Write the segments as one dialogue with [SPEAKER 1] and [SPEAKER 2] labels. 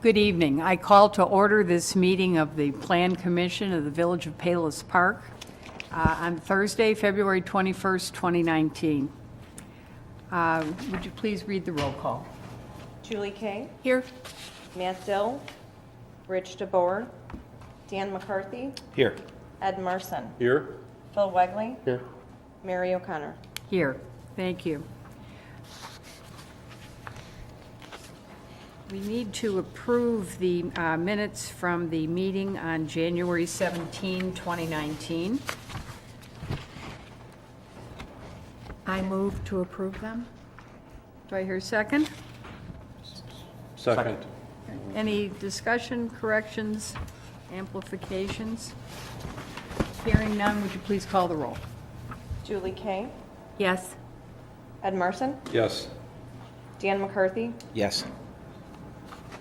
[SPEAKER 1] Good evening. I call to order this meeting of the Plan Commission of the Village of Palos Park on Thursday, February 21st, 2019. Would you please read the roll call?
[SPEAKER 2] Julie Kay,
[SPEAKER 1] Here.
[SPEAKER 2] Matt Dill, Rich DeBoer, Dan McCarthy,
[SPEAKER 3] Here.
[SPEAKER 2] Ed Marson,
[SPEAKER 3] Here.
[SPEAKER 2] Phil Wegley,
[SPEAKER 3] Here.
[SPEAKER 2] Mary O'Connor.
[SPEAKER 1] Here. Thank you. We need to approve the minutes from the meeting on January 17, 2019.
[SPEAKER 4] I move to approve them.
[SPEAKER 1] Do I hear a second?
[SPEAKER 3] Second.
[SPEAKER 1] Any discussion, corrections, amplifications? Hearing none, would you please call the roll?
[SPEAKER 2] Julie Kay,
[SPEAKER 4] Yes.
[SPEAKER 2] Ed Marson,
[SPEAKER 3] Yes.
[SPEAKER 2] Dan McCarthy,
[SPEAKER 3] Yes.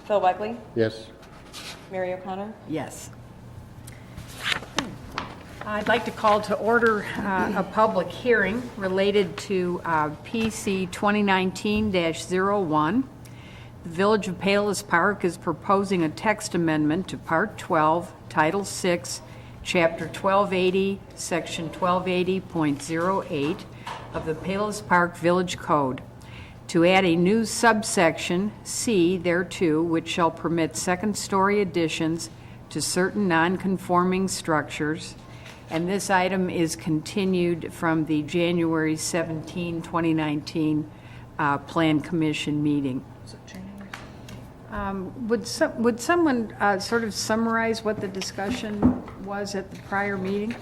[SPEAKER 2] Phil Wegley,
[SPEAKER 3] Yes.
[SPEAKER 2] Mary O'Connor.
[SPEAKER 1] Yes. I'd like to call to order a public hearing related to PC 2019-01. The Village of Palos Park is proposing a text amendment to Part 12, Title 6, Chapter 1280, Section 1280.08 of the Palos Park Village Code to add a new subsection C thereto, which shall permit second-story additions to certain non-conforming structures. And this item is continued from the January 17, 2019 Plan Commission meeting. Would someone sort of summarize what the discussion was at the prior meeting?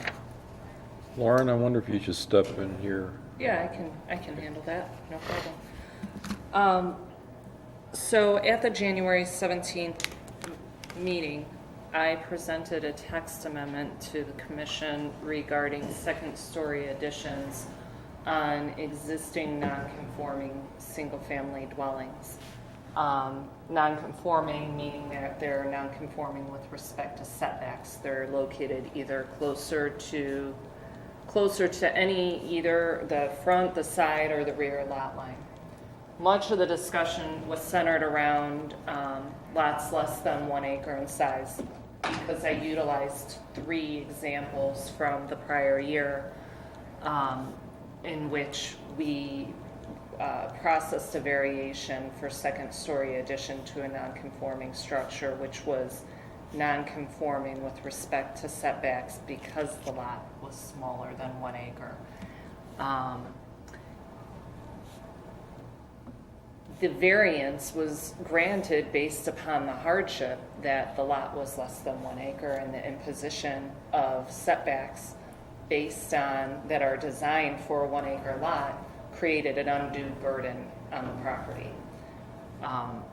[SPEAKER 3] Lauren, I wonder if you should step in here.
[SPEAKER 5] Yeah, I can handle that, no problem. So at the January 17th meeting, I presented a text amendment to the commission regarding second-story additions on existing non-conforming single-family dwellings. Non-conforming meaning that they're non-conforming with respect to setbacks. They're located either closer to any, either the front, the side, or the rear lot line. Much of the discussion was centered around lots less than 1 acre in size, because I utilized 3 examples from the prior year in which we processed a variation for second-story addition to a non-conforming structure, which was non-conforming with respect to setbacks because the lot was smaller than 1 acre. The variance was granted based upon the hardship that the lot was less than 1 acre and the imposition of setbacks based on that are designed for a 1 acre lot created an undue burden on the property.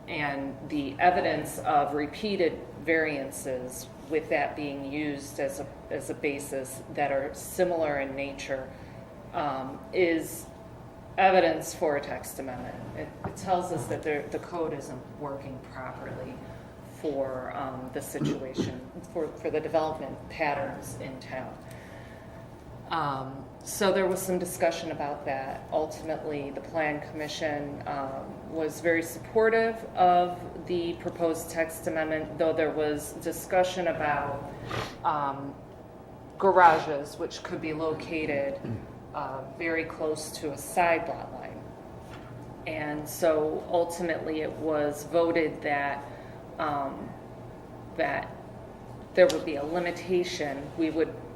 [SPEAKER 5] And the evidence of repeated variances with that being used as a basis that are similar in nature is evidence for a text amendment. It tells us that the code isn't working properly for the situation, for the development patterns in town. So there was some discussion about that. Ultimately, the Plan Commission was very supportive of the proposed text amendment, though there was discussion about garages, which could be located very close to a side lot line. And so ultimately it was voted that that there would be a limitation.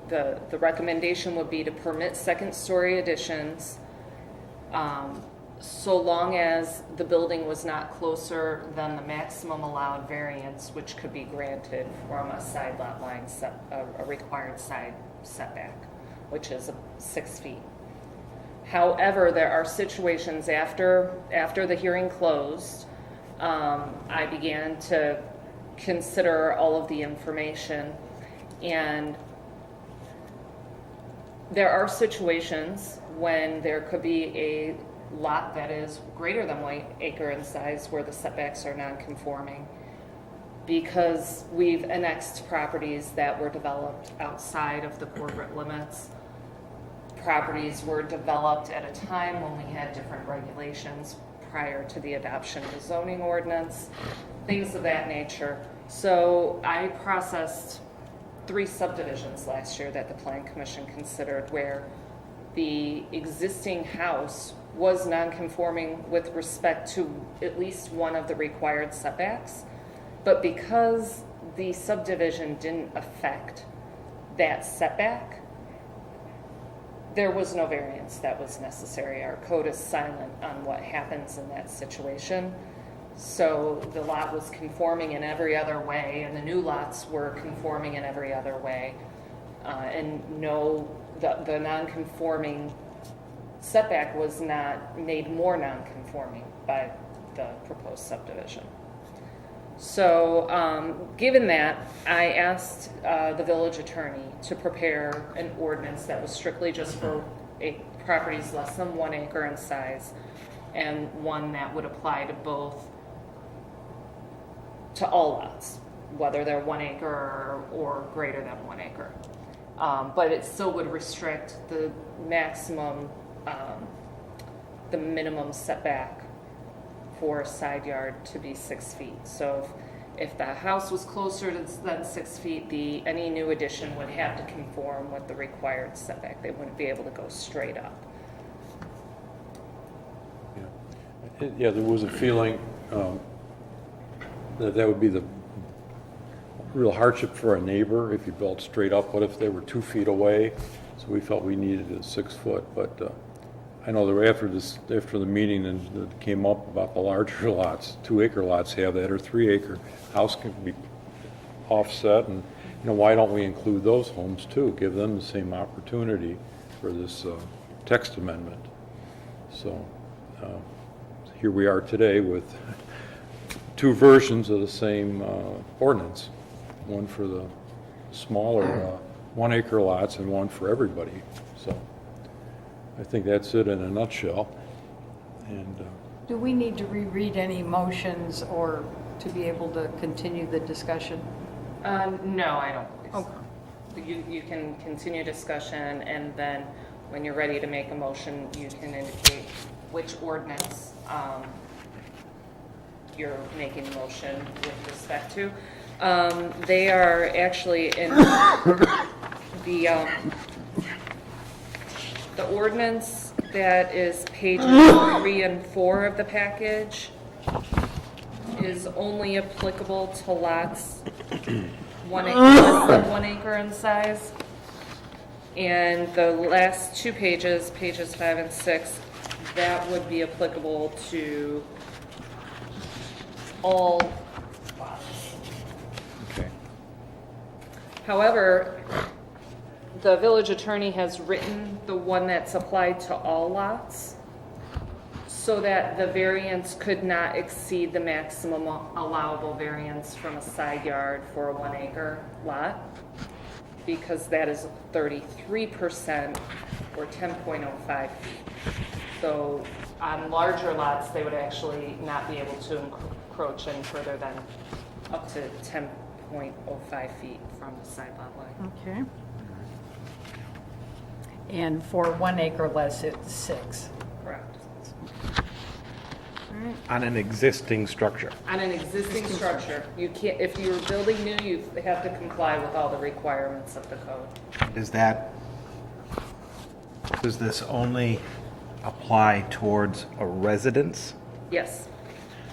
[SPEAKER 5] The recommendation would be to permit second-story additions so long as the building was not closer than the maximum allowed variance, which could be granted from a side lot line, a required side setback, which is 6 feet. However, there are situations after the hearing closed, I began to consider all of the information, and there are situations when there could be a lot that is greater than 1 acre in size where the setbacks are non-conforming, because we've annexed properties that were developed outside of the corporate limits. Properties were developed at a time when we had different regulations prior to the adoption of the zoning ordinance, things of that nature. So I processed 3 subdivisions last year that the Plan Commission considered where the existing house was non-conforming with respect to at least one of the required setbacks. But because the subdivision didn't affect that setback, there was no variance that was necessary. Our code is silent on what happens in that situation. So the lot was conforming in every other way, and the new lots were conforming in every other way. The non-conforming setback was not made more non-conforming by the proposed subdivision. So given that, I asked the village attorney to prepare an ordinance that was strictly just for properties less than 1 acre in size, and one that would apply to all lots, whether they're 1 acre or greater than 1 acre. But it still would restrict the maximum, the minimum setback for a side yard to be 6 feet. So if the house was closer than 6 feet, any new addition would have to conform with the required setback. They wouldn't be able to go straight up.
[SPEAKER 3] Yeah, there was a feeling that would be the real hardship for a neighbor if you built straight up. What if they were 2 feet away? So we felt we needed a 6 foot, but I know that after the meeting and it came up about the larger lots, 2 acre lots have that, or 3 acre. House can be offset, and why don't we include those homes too? Give them the same opportunity for this text amendment. So here we are today with 2 versions of the same ordinance, one for the smaller 1 acre lots and one for everybody. So I think that's it in a nutshell. And
[SPEAKER 1] Do we need to reread any motions or to be able to continue the discussion?
[SPEAKER 5] No, I don't believe so. You can continue discussion, and then when you're ready to make a motion, you can indicate which ordinance you're making a motion with respect to. They are actually in the ordinance that is pages 3 and 4 of the package is only applicable to lots 1 acre, less than 1 acre in size. And the last 2 pages, pages 5 and 6, that would be applicable to all lots.
[SPEAKER 3] okay.
[SPEAKER 5] However, the village attorney has written the one that's applied to all lots so that the variance could not exceed the maximum allowable variance from a side yard for a 1 acre lot, because that is 33% or 10.05 feet. So on larger lots, they would actually not be able to encroach any further than up to 10.05 feet from the side lot line.
[SPEAKER 1] Okay. And for 1 acre less, it's 6.
[SPEAKER 5] Correct.
[SPEAKER 6] On an existing structure.
[SPEAKER 5] On an existing structure, you can't, if you're building new, you have to comply with all the requirements of the code.
[SPEAKER 6] Does this only apply towards a residence?
[SPEAKER 5] Yes.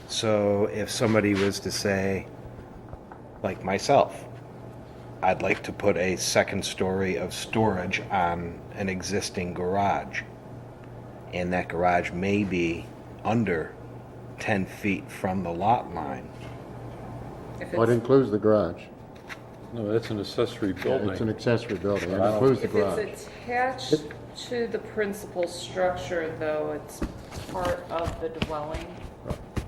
[SPEAKER 6] So if somebody was to say, like myself, I'd like to put a second story of storage on an existing garage, and that garage may be under 10 feet from the lot line.
[SPEAKER 5] If
[SPEAKER 7] Well, it
[SPEAKER 5] it's,
[SPEAKER 7] includes the garage.
[SPEAKER 3] No, that's an accessory building.
[SPEAKER 7] It's an accessory building. It
[SPEAKER 3] I don't-
[SPEAKER 7] includes the
[SPEAKER 5] if
[SPEAKER 7] garage.
[SPEAKER 5] it's attached to the principal structure, though, it's part of the dwelling.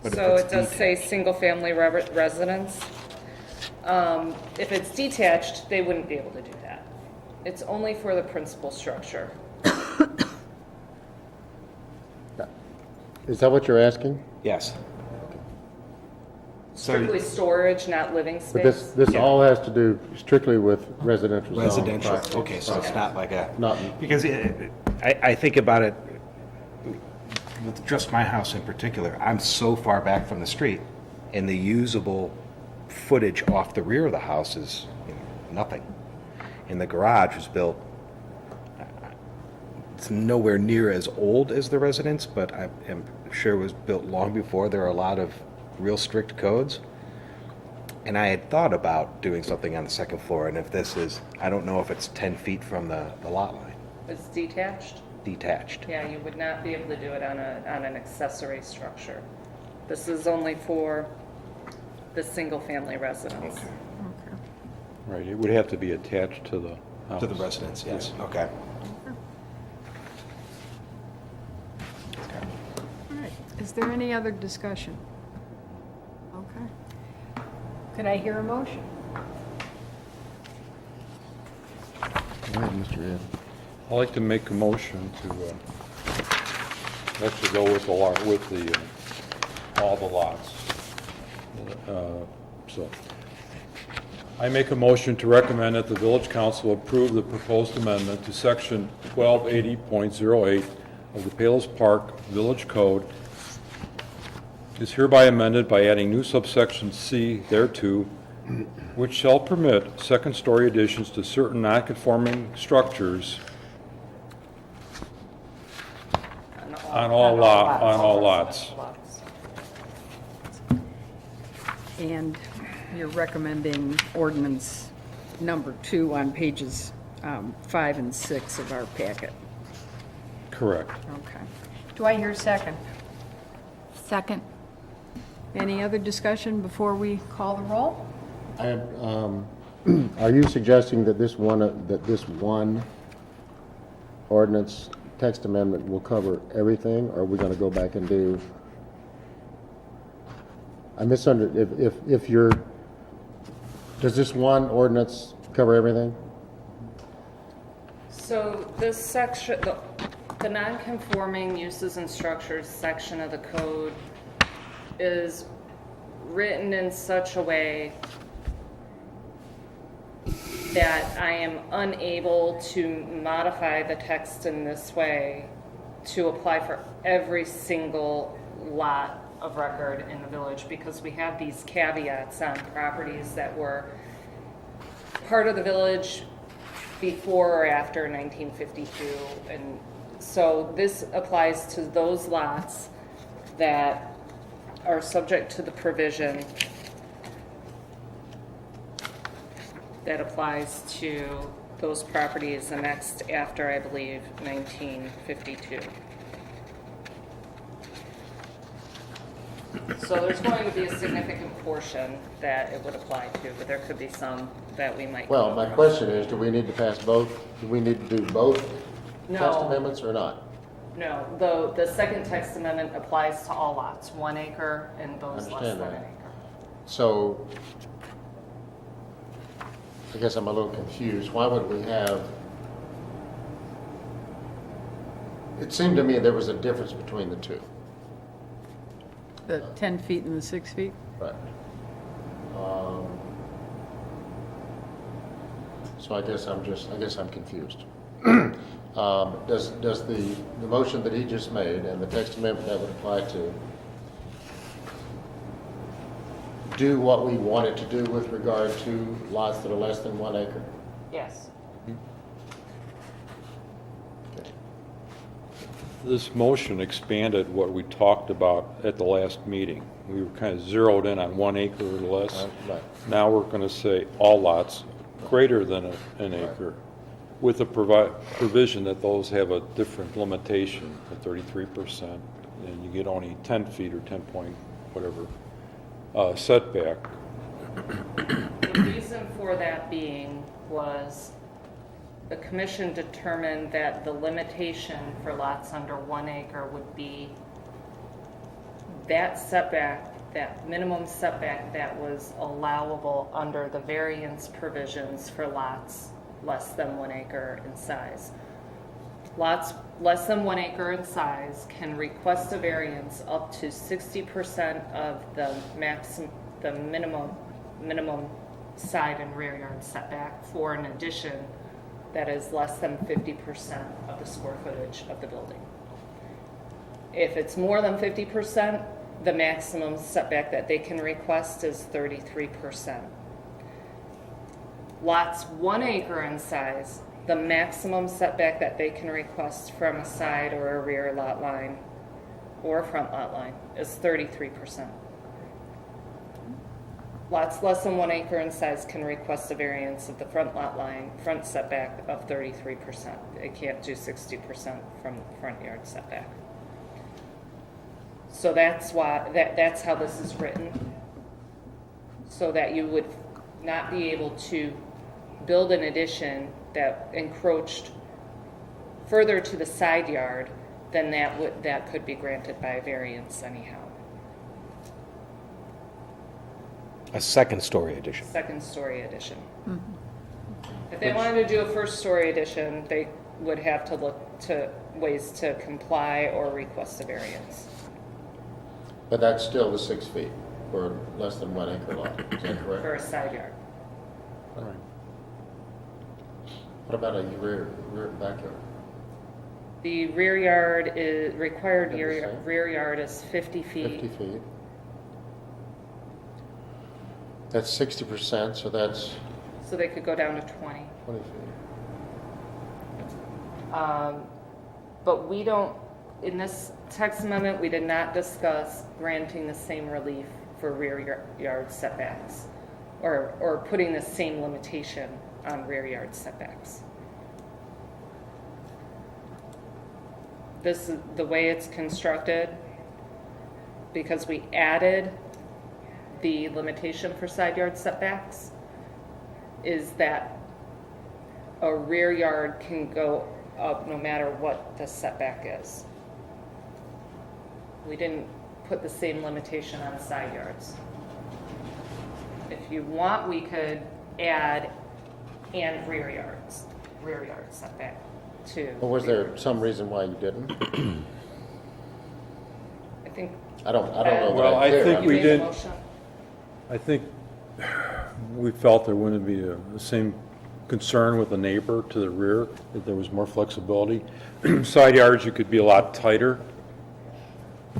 [SPEAKER 6] But if
[SPEAKER 5] So
[SPEAKER 6] it's
[SPEAKER 5] it does say single-family residence. If it's detached, they wouldn't be able to do that. It's only for the principal structure.
[SPEAKER 7] Is that what you're asking?
[SPEAKER 6] Yes.
[SPEAKER 5] Strictly storage, not living
[SPEAKER 7] But this
[SPEAKER 6] Yeah.
[SPEAKER 7] all has to do strictly with residential zone.
[SPEAKER 6] Residential, okay, so it's not like a,
[SPEAKER 7] Not,
[SPEAKER 6] because I think about it, with just my house in particular, I'm so far back from the street, and the usable footage off the rear of the house is, nothing. And the garage was built, it's nowhere near as old as the residence, but I am sure it was built long before. There are a lot of real strict codes. And I had thought about doing something on the second floor, and if this is, I don't know if it's 10 feet from the lot line,
[SPEAKER 5] It's detached?
[SPEAKER 6] detached.
[SPEAKER 5] Yeah, you would not be able to do it on an accessory structure. This is only for the single-family residence.
[SPEAKER 6] Okay.
[SPEAKER 3] Right, it would have to be attached to the house.
[SPEAKER 6] To the residence, yes, okay.
[SPEAKER 1] All right, is there any other discussion? Okay. Could I hear a motion?
[SPEAKER 7] Go ahead, Mr. Ed.
[SPEAKER 3] I'd like to make a motion to actually go with all the lots. So, I make a motion to recommend that the village council approve the proposed amendment to section 1280.08 of the Palos Park Village Code is hereby amended by adding new subsection C thereto, which shall permit second-story additions to certain non-conforming structures on all lots.
[SPEAKER 1] And you're recommending ordinance number 2 on pages 5 and 6 of our packet.
[SPEAKER 3] Correct.
[SPEAKER 1] Okay. Do I hear a second?
[SPEAKER 4] Second.
[SPEAKER 1] Any other discussion before we call the roll?
[SPEAKER 7] Are you suggesting that this one ordinance text amendment will cover everything, or are we going to go back and do? I misunderstood. If you're, does this one ordinance cover everything?
[SPEAKER 5] So this section, the non-conforming uses and structures section of the code is written in such a way that I am unable to modify the text in this way to apply for every single lot of record in the village, because we have these caveats on properties that were part of the village before or after 1952. And so this applies to those lots that are subject to the provision that applies to those properties annexed after, I believe, 1952. So there's going to be a significant portion that it would apply to, but there could be some that we might.
[SPEAKER 7] Well, my question is, do we need to pass both? Do we need to do both
[SPEAKER 5] No.
[SPEAKER 7] text amendments or not?
[SPEAKER 5] No, the second text amendment applies to all lots, 1 acre and those less
[SPEAKER 7] Understand
[SPEAKER 5] than
[SPEAKER 7] that.
[SPEAKER 5] an acre.
[SPEAKER 7] So, I guess I'm a little confused. Why would we have? It seemed to me there was a difference between the two.
[SPEAKER 1] The 10 feet and the 6 feet?
[SPEAKER 7] Right. So I guess I'm confused. Does the motion that he just made and the text amendment that would apply to do what we want it to do with regard to lots that are less than 1 acre?
[SPEAKER 5] Yes.
[SPEAKER 7] Okay.
[SPEAKER 3] This motion expanded what we talked about at the last meeting. We were kind of zeroed in on 1 acre or less.
[SPEAKER 7] Right.
[SPEAKER 3] Now we're going to say all lots greater than an acre, with the provision that those have a different limitation, at 33%, and you get only 10 feet or 10 point whatever setback.
[SPEAKER 5] The reason for that being was the commission determined that the limitation for lots under 1 acre would be that setback, that minimum setback that was allowable under the variance provisions for lots less than 1 acre in size. Lots less than 1 acre in size can request a variance up to 60% of the minimum side and rear yard setback for an addition that is less than 50% of the square footage of the building. If it's more than 50%, the maximum setback that they can request is 33%. Lots 1 acre in size, the maximum setback that they can request from a side or a rear lot line or front lot line is 33%. Lots less than 1 acre in size can request a variance of the front lot line, front setback of 33%. It can't do 60% from the front yard setback. So that's why, that's how this is written, so that you would not be able to build an addition that encroached further to the side yard, then that could be granted by variance anyhow.
[SPEAKER 6] A second-story addition.
[SPEAKER 5] Second story addition. If they wanted to do a first story addition, they would have to look to ways to comply or request a variance.
[SPEAKER 7] But that's still the 6 feet for less than 1 acre lot, is that
[SPEAKER 5] For
[SPEAKER 7] correct?
[SPEAKER 5] a side yard.
[SPEAKER 7] All right. What about a rear backyard?
[SPEAKER 5] The rear yard is, required
[SPEAKER 7] Is that the same?
[SPEAKER 5] rear yard is 50 feet.
[SPEAKER 7] 50 feet. That's 60%, so that's
[SPEAKER 5] So they could go down to 20.
[SPEAKER 7] 20 feet.
[SPEAKER 5] But we don't, in this text amendment, we did not discuss granting the same relief for rear yard setbacks or putting the same limitation on rear yard setbacks. This is the way it's constructed, because we added the limitation for side yard setbacks, is that a rear yard can go up no matter what the setback is. We didn't put the same limitation on side yards. If you want, we could add and rear yard setback too.
[SPEAKER 7] Well, was there some reason why you didn't?
[SPEAKER 5] I think.
[SPEAKER 7] I don't know that
[SPEAKER 3] Well, I
[SPEAKER 7] care.
[SPEAKER 3] think
[SPEAKER 5] You
[SPEAKER 3] we
[SPEAKER 5] made a
[SPEAKER 3] did.
[SPEAKER 5] motion?
[SPEAKER 3] I think we felt there wouldn't be the same concern with the neighbor to the rear, that there was more flexibility. Side yards, you could be a lot tighter.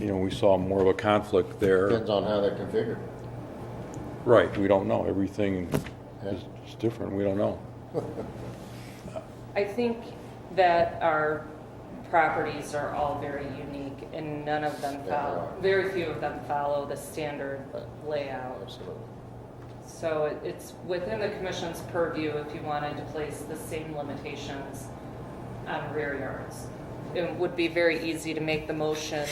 [SPEAKER 3] You know, we saw more of a conflict there.
[SPEAKER 7] Depends on how they're configured.
[SPEAKER 3] Right, we don't know. Everything is different. We don't know.
[SPEAKER 5] I think that our properties are all very unique, and none of them
[SPEAKER 7] Yeah, they
[SPEAKER 5] follow,
[SPEAKER 7] are.
[SPEAKER 5] very few of them follow the standard
[SPEAKER 7] Right.
[SPEAKER 5] layout.
[SPEAKER 7] Absolutely.
[SPEAKER 5] So it's within the commission's purview if you wanted to place the same limitations on rear yards. It would be very easy to make the motion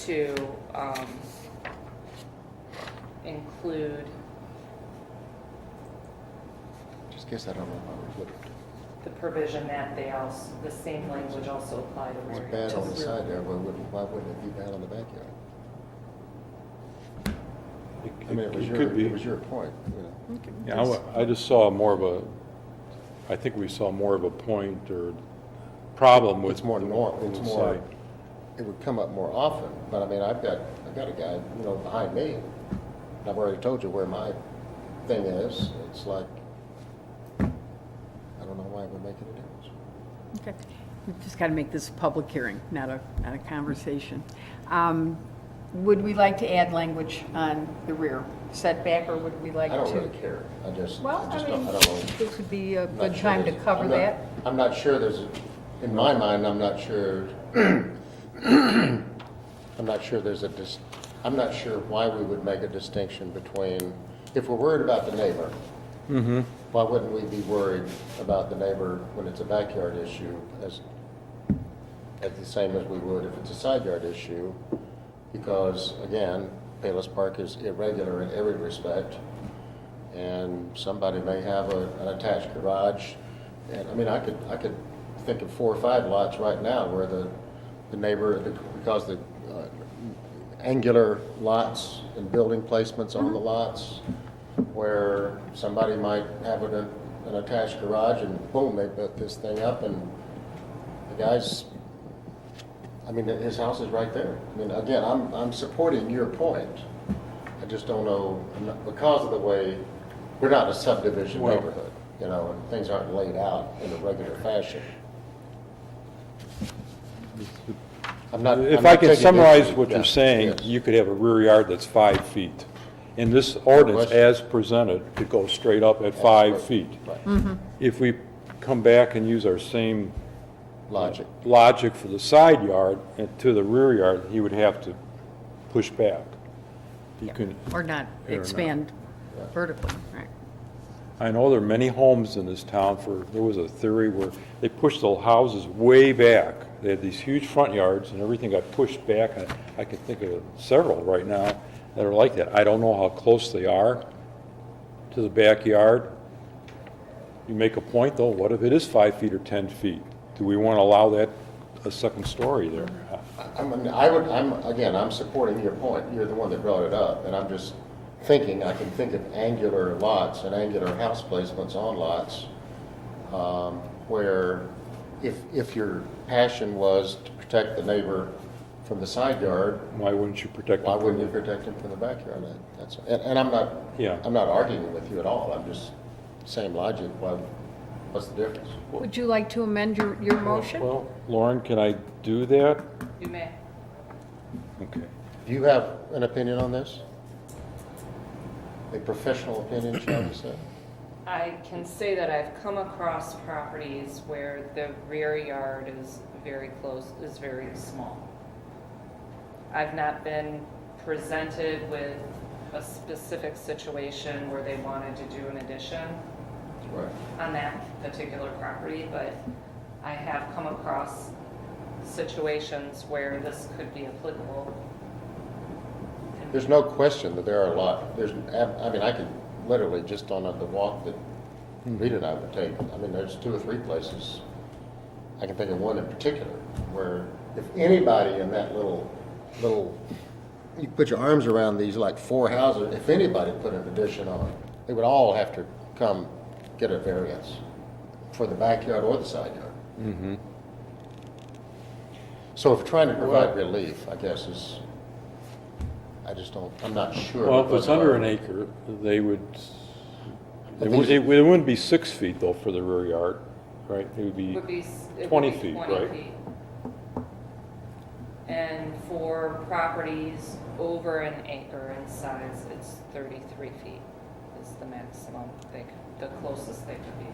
[SPEAKER 5] to include
[SPEAKER 7] Just guess I don't know how we would have.
[SPEAKER 5] the provision that they also, the same language also apply to
[SPEAKER 7] It's
[SPEAKER 5] rear
[SPEAKER 7] bad
[SPEAKER 5] yards.
[SPEAKER 7] on the side there, why wouldn't it be bad on the backyard? I mean, it was your point, you know.
[SPEAKER 3] Yeah, I just saw more of a, I think we saw more of a point or problem with.
[SPEAKER 7] It's more normal, it's
[SPEAKER 3] the
[SPEAKER 7] more,
[SPEAKER 3] side.
[SPEAKER 7] it would come up more often, but I mean, I've got a guy, you know, behind me, and I've already told you where my thing is, it's like, I don't know why it would make any difference.
[SPEAKER 1] Okay. We've just got to make this a public hearing, not a conversation. Would we like to add language on the rear setback, or would we like
[SPEAKER 7] I
[SPEAKER 1] to?
[SPEAKER 7] don't really care, I just
[SPEAKER 1] Well, I
[SPEAKER 7] don't,
[SPEAKER 1] mean,
[SPEAKER 7] I don't know.
[SPEAKER 1] this would be a
[SPEAKER 7] I'm not
[SPEAKER 1] good
[SPEAKER 7] sure
[SPEAKER 1] time to
[SPEAKER 7] there's-
[SPEAKER 1] cover
[SPEAKER 7] I'm not-
[SPEAKER 1] that.
[SPEAKER 7] I'm not sure in my mind, I'm not sure, I'm not sure I'm not sure why we would make a distinction between, if we're worried about the neighbor, why wouldn't we be worried about the neighbor when it's a backyard issue as the same as we would if it's a side yard issue? Because, again, Payless Park is irregular in every respect, and somebody may have an attached garage. And, I mean, I could think of 4 or 5 lots right now where the neighbor, because the angular lots and building placements on the lots, where somebody might have an attached garage, and boom, they put this thing up, and the guy's, I mean, his house is right there. I mean, again, I'm supporting your point. I just don't know, because of the way, we're not a subdivision
[SPEAKER 3] Well-
[SPEAKER 7] neighborhood, you know, and things aren't laid out in a regular fashion. I'm not.
[SPEAKER 3] If
[SPEAKER 7] I'm
[SPEAKER 3] I
[SPEAKER 7] not
[SPEAKER 3] can
[SPEAKER 7] taking
[SPEAKER 3] summarize
[SPEAKER 7] issue.
[SPEAKER 3] what
[SPEAKER 7] Yeah,
[SPEAKER 3] you're saying,
[SPEAKER 7] yes.
[SPEAKER 3] you could have a rear yard that's 5 feet. In this ordinance,
[SPEAKER 7] question.
[SPEAKER 3] as presented, it goes straight up at 5 feet.
[SPEAKER 7] Right.
[SPEAKER 3] If we come back and use our same
[SPEAKER 7] Logic.
[SPEAKER 3] logic for the side yard and to the rear yard, he would have to push back. He can,
[SPEAKER 1] Or not
[SPEAKER 3] Or not.
[SPEAKER 1] expand vertically, right?
[SPEAKER 3] I know there are many homes in this town there was a theory where they pushed the houses way back. They had these huge front yards and everything got pushed back. I can think of several right now that are like that. I don't know how close they are to the backyard. You make a point though, what if it is 5 feet or 10 feet? Do we want to allow that, a second story there?
[SPEAKER 7] I'm supporting your point. You're the one that brought it up, and I'm just thinking, I can think of angular lots and angular house placements on lots, where if your passion was to protect the neighbor from the side yard,
[SPEAKER 3] Why wouldn't you protect
[SPEAKER 7] why
[SPEAKER 3] them?
[SPEAKER 7] wouldn't you protect him from the backyard? And I'm not,
[SPEAKER 3] Yeah.
[SPEAKER 7] I'm not arguing with you at all. I'm just, same logic. What's the difference?
[SPEAKER 1] Would you like to amend your motion?
[SPEAKER 3] Well, Lauren, can I do that?
[SPEAKER 5] You may.
[SPEAKER 3] Okay.
[SPEAKER 7] Do you have an opinion on this? A professional opinion, shall we say?
[SPEAKER 5] I can say that I've come across properties where the rear yard is very small. I've not been presented with a specific situation where they wanted to do an addition
[SPEAKER 7] Right.
[SPEAKER 5] on that particular property, but I have come across situations where this could be applicable.
[SPEAKER 7] There's no question that there are a lot, I could literally, just on the walk that Rita and I would take, there's 2 or 3 places, I can think of one in particular, where if anybody in that little, you put your arms around these like 4 houses, if anybody put an addition on, they would all have to come get a variance for the backyard or the side yard.
[SPEAKER 3] Mm-hmm.
[SPEAKER 7] So if we're trying to provide relief, I guess I'm not sure.
[SPEAKER 3] Well, if it's under an acre, they would, it wouldn't be 6 feet though for the rear yard, right? It would be
[SPEAKER 5] Would be
[SPEAKER 3] 20 feet, right?
[SPEAKER 5] feet. And for properties over an acre in size, it's 33 feet is the maximum the closest they could be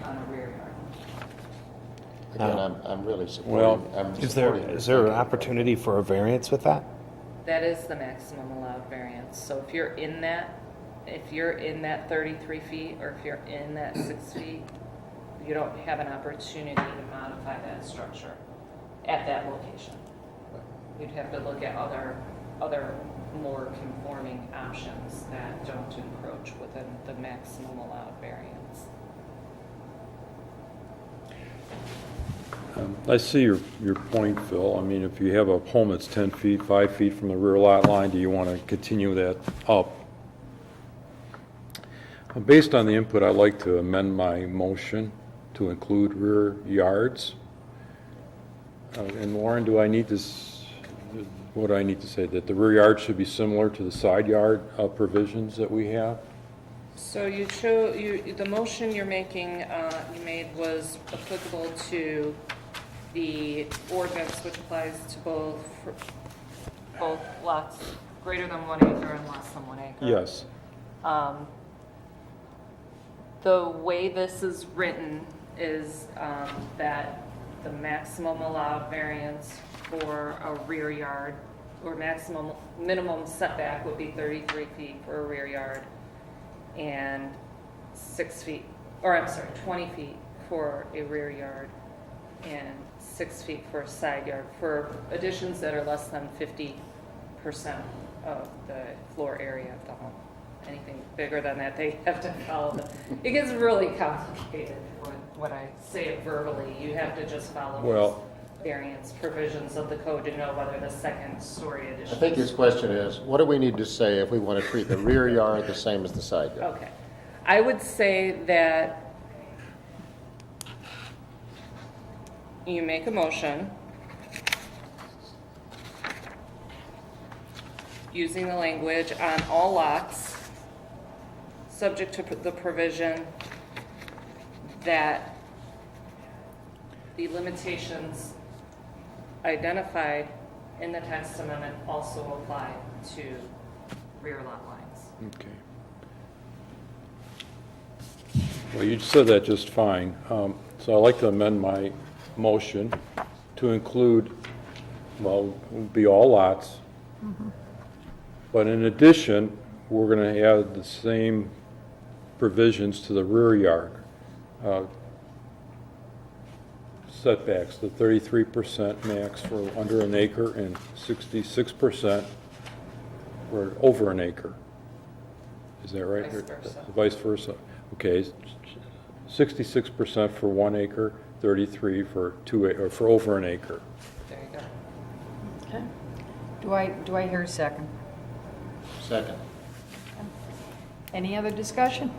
[SPEAKER 5] on a rear yard.
[SPEAKER 7] Again, I'm really
[SPEAKER 3] Well,
[SPEAKER 7] supporting. I'm
[SPEAKER 6] Is there
[SPEAKER 7] supporting your
[SPEAKER 6] an
[SPEAKER 7] thinking.
[SPEAKER 6] opportunity for a variance with that?
[SPEAKER 5] That is the maximum allowed variance. So if you're in that 33 feet, or if you're in that 6 feet, you don't have an opportunity to modify that structure at that location. You'd have to look at other more conforming options that don't encroach within the maximum allowed variance.
[SPEAKER 3] I see your point, Phil. If you have a home that's 10 feet, 5 feet from the rear lot line, do you want to continue that up? Based on the input, I'd like to amend my motion to include rear yards. And Lauren, what do I need to say? That the rear yard should be similar to the side yard provisions that we have?
[SPEAKER 5] So the motion you made was applicable to the ordinance, which applies to both lots greater than 1 acre and less than 1 acre.
[SPEAKER 3] Yes.
[SPEAKER 5] The way this is written is that the maximum allowed variance for a rear yard, or minimum setback would be 33 feet for a rear yard, and 20 feet for a rear yard, and 6 feet for a side yard for additions that are less than 50% of the floor area of the home. Anything bigger than that, they have to follow. It gets really complicated when I say it verbally. You have to just follow those variance provisions of the code to know whether the second story addition.
[SPEAKER 7] I think his question is, what do we need to say if we want to treat the rear yard the same as the side yard?
[SPEAKER 5] Okay. I would say that you make a motion using the language on all lots, subject to the provision that the limitations identified in the text amendment also apply to rear lot lines.
[SPEAKER 3] Okay. Well, you said that just fine. So I'd like to amend my motion to include, well, it would be all lots. But in addition, we're going to add the same provisions to the rear yard. Setbacks, the 33% max for under an acre and 66% for over an acre. Is that right?
[SPEAKER 5] Vice versa.
[SPEAKER 3] Vice versa. Okay, 66% for 1 acre, 33 for or for over an acre.
[SPEAKER 5] There you go.
[SPEAKER 1] Okay. Do I hear a second?
[SPEAKER 7] Second.
[SPEAKER 1] Any other discussion?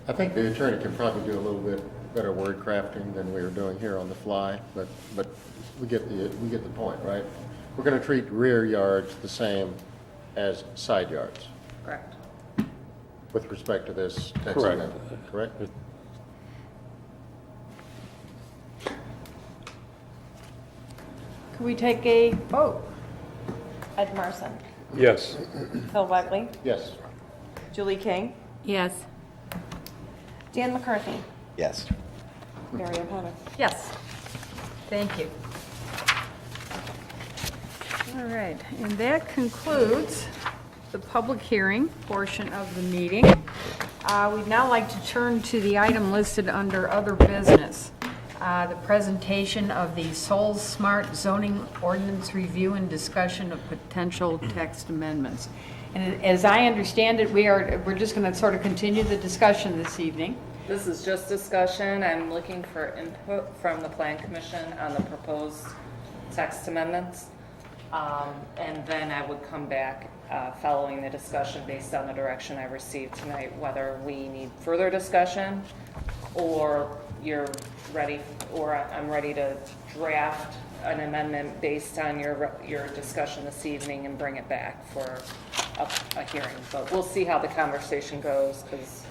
[SPEAKER 7] I think the attorney can probably do a little bit better word crafting than we were doing here on the fly, but we get the point, right? We're going to treat rear yards the same as side yards
[SPEAKER 5] Correct.
[SPEAKER 7] with respect to this text
[SPEAKER 3] Correct.
[SPEAKER 7] amendment, correct?
[SPEAKER 1] Could we take a vote?
[SPEAKER 2] Ed Marson,
[SPEAKER 3] Yes.
[SPEAKER 2] Phil Wegley,
[SPEAKER 7] Yes.
[SPEAKER 2] Julie King,
[SPEAKER 4] Yes.
[SPEAKER 2] Dan McCarthy,
[SPEAKER 6] Yes.
[SPEAKER 2] Mary O'Connor.
[SPEAKER 1] Yes. Thank you. All right, and that concludes the public hearing portion of the meeting. We'd now like to turn to the item listed under other business. The presentation of the Soul Smart zoning ordinance review and discussion of potential text amendments. And as I understand it, we're just going to sort of continue the discussion this evening.
[SPEAKER 5] This is just discussion. I'm looking for input from the Plan Commission on the proposed text amendments. And then I would come back following the discussion based on the direction I received tonight, whether we need further discussion or you're ready, or I'm ready to draft an amendment based on your discussion this evening and bring it back for a hearing. But we'll see how the conversation goes, because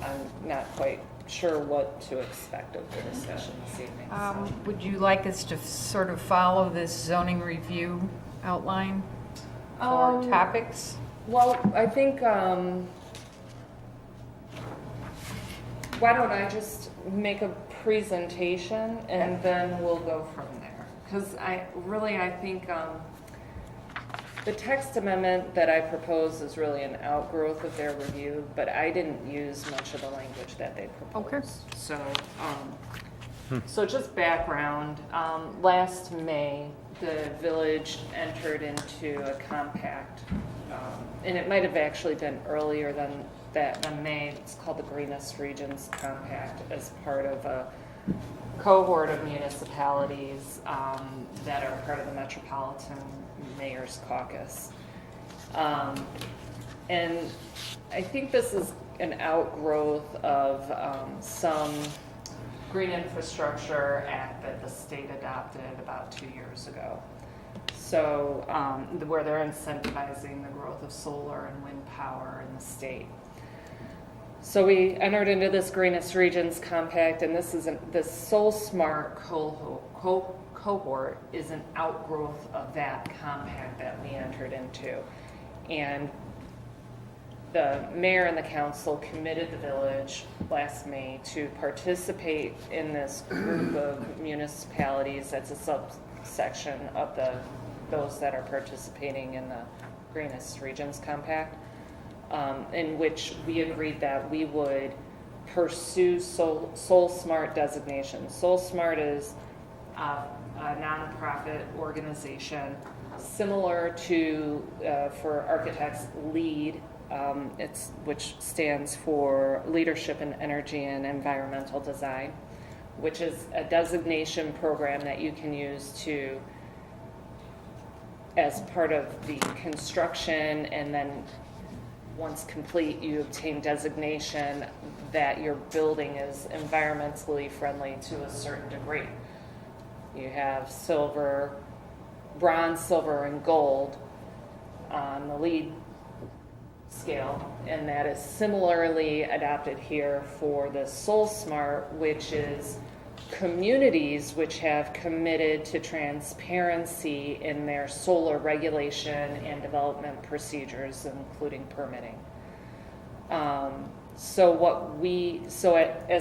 [SPEAKER 5] I'm not quite sure what to expect of the discussion this evening. So.
[SPEAKER 1] Would you like us to sort of follow this zoning review outline for topics?
[SPEAKER 5] Well, I think, why don't I just make a presentation and then we'll go from there. Because I think the text amendment that I propose is really an outgrowth of their review, but I didn't use much of the language that they proposed.
[SPEAKER 1] Okay.
[SPEAKER 5] So just background, last May, the village entered into a compact, and it might have actually been earlier than May. It's called the Greenest Regions Compact, as part of a cohort of municipalities that are part of the Metropolitan Mayor's Caucus. And I think this is an outgrowth of some Green Infrastructure Act that the state adopted about 2 years ago. So where they're incentivizing the growth of solar and wind power in the state. So we entered into this Greenest Regions Compact, and this Soul Smart cohort is an outgrowth of that compact that we entered into. And the mayor and the council committed the village last May to participate in this group of municipalities that's a subsection of those that are participating in the Greenest Regions Compact, in which we agreed that we would pursue Soul Smart designation. Soul Smart is a nonprofit organization similar to, for architects, LEED, which stands for Leadership in Energy and Environmental Design, which is a designation program that you can use to, as part of the construction, and then once complete, you obtain designation that your building is environmentally friendly to a certain degree. You have silver, bronze, silver, and gold on the LEED scale, and that is similarly adopted here for the Soul Smart, which is communities which have committed to transparency in their solar regulation and development procedures, including permitting. As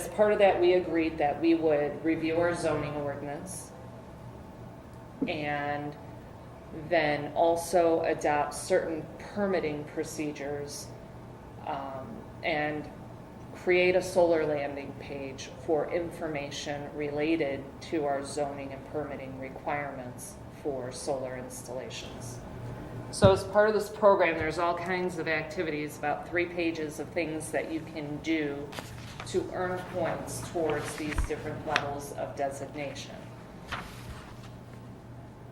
[SPEAKER 5] part of that, we agreed that we would review our zoning ordinance and then also adopt certain permitting procedures and create a solar landing page for information related to our zoning and permitting requirements for solar installations. So as part of this program, there's all kinds of activities, about 3 pages of things that you can do to earn points towards these different levels of designation.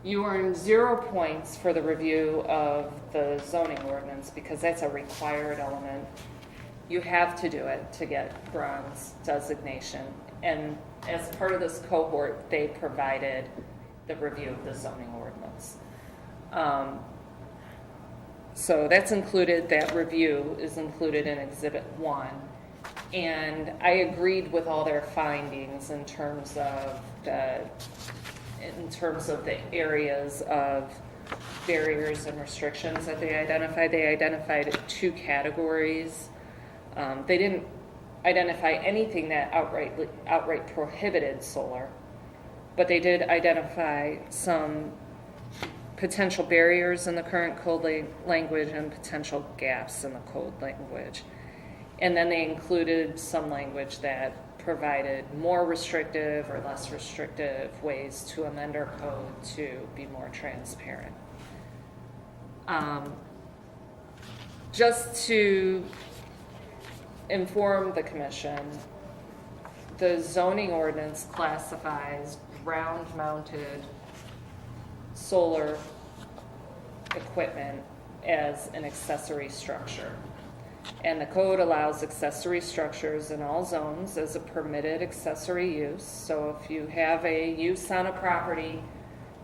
[SPEAKER 5] You earn 0 points for the review of the zoning ordinance because that's a required element. You have to do it to get bronze designation. And as part of this cohort, they provided the review of the zoning ordinance. So that's included, that review is included in Exhibit 1. And I agreed with all their findings in terms of the areas of barriers and restrictions that they identified. They identified 2 categories. They didn't identify anything that outright prohibited solar, but they did identify some potential barriers in the current code language and potential gaps in the code language. And then they included some language that provided more restrictive or less restrictive ways to amend our code to be more transparent. Just to inform the commission, the zoning ordinance classifies ground-mounted solar equipment as an accessory structure. And the code allows accessory structures in all zones as a permitted accessory use. So if you have a use on a property,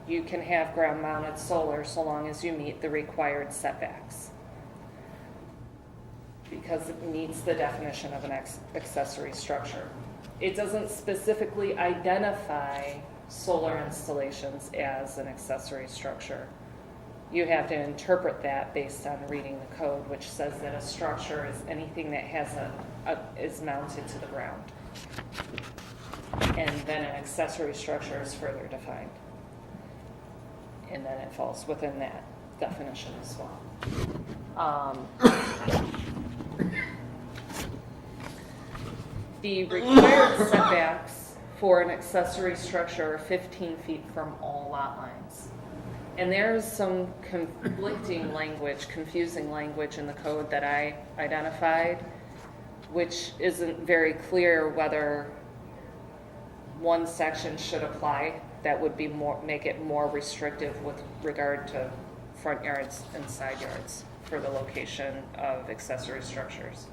[SPEAKER 5] you can have ground-mounted solar so long as you meet the required setbacks, because it meets the definition of an accessory structure. It doesn't specifically identify solar installations as an accessory structure. You have to interpret that based on reading the code, which says that a structure is anything that has is mounted to the ground. And then an accessory structure is further defined. And then it falls within that definition as well. The required setbacks for an accessory structure are 15 feet from all lot lines. And there's some conflicting language, confusing language in the code that I identified, which isn't very clear whether one section should apply that would be make it more restrictive with regard to front yards and side yards for the location of accessory structures.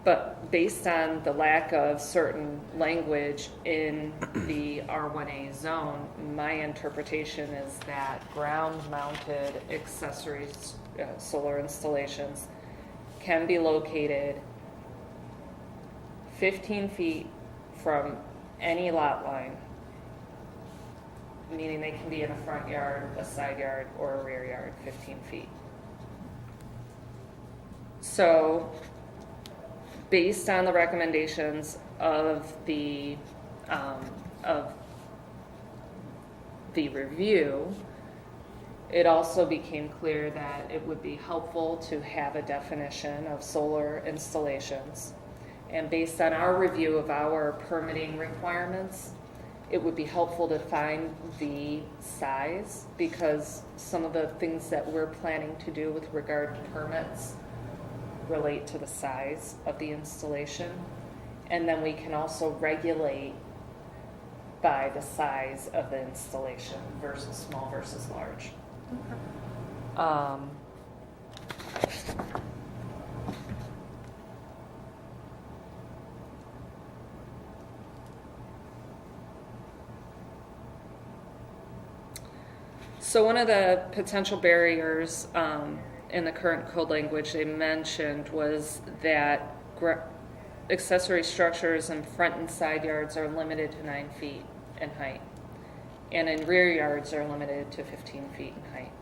[SPEAKER 5] But based on the lack of certain language in the R1A zone, my interpretation is that ground-mounted accessories, solar installations, can be located 15 feet from any lot line, meaning they can be in a front yard, a side yard, or a rear yard, 15 feet. So, based on the recommendations of the review, it also became clear that it would be helpful to have a definition of solar installations. And based on our review of our permitting requirements, it would be helpful to find the size, because some of the things that we're planning to do with regard to permits relate to the size of the installation. And then we can also regulate by the size of the installation versus small versus large. So one of the potential barriers in the current code language they mentioned was that accessory structures in front and side yards are limited to 9 feet in height, and in rear yards are limited to 15 feet in height.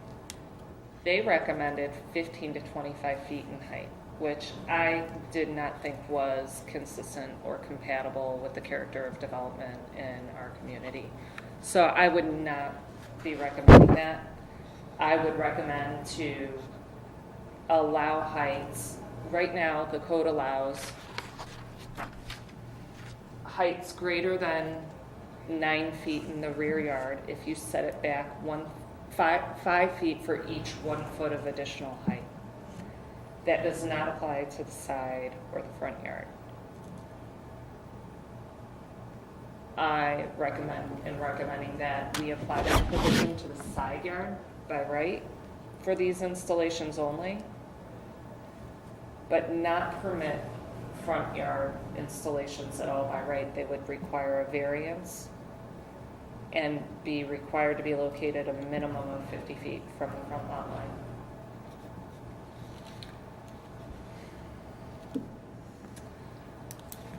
[SPEAKER 5] They recommended 15 to 25 feet in height, which I did not think was consistent or compatible with the character of development in our community. So I would not be recommending that. I would recommend to allow heights. Right now, the code allows heights greater than 9 feet in the rear yard if you set it back 5 feet for each 1 foot of additional height. That does not apply to the side or the front yard. I recommend, in recommending that, we apply that provision to the side yard by right for these installations only, but not permit front yard installations at all by right. They would require a variance and be required to be located a minimum of 50 feet from the front lot line.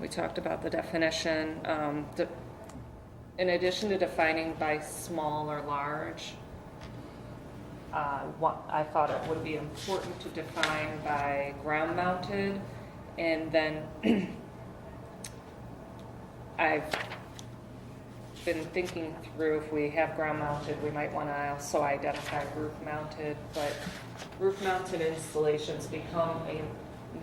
[SPEAKER 5] We talked about the definition. In addition to defining by small or large, I thought it would be important to define by ground mounted, and then I've been thinking through, if we have ground mounted, we might want to also identify roof mounted, but roof mounted installations become a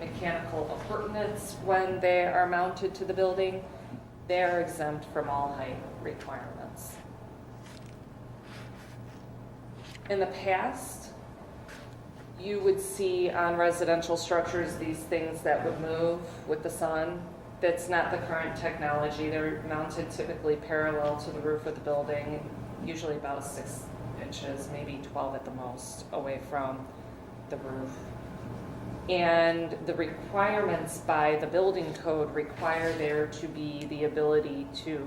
[SPEAKER 5] mechanical appurtenance when they are mounted to the building. They are exempt from all height requirements. In the past, you would see on residential structures these things that would move with the sun. That's not the current technology. They're mounted typically parallel to the roof of the building, usually about 6 inches, maybe 12 at the most, away from the roof. And the requirements by the building code require there to be the ability to,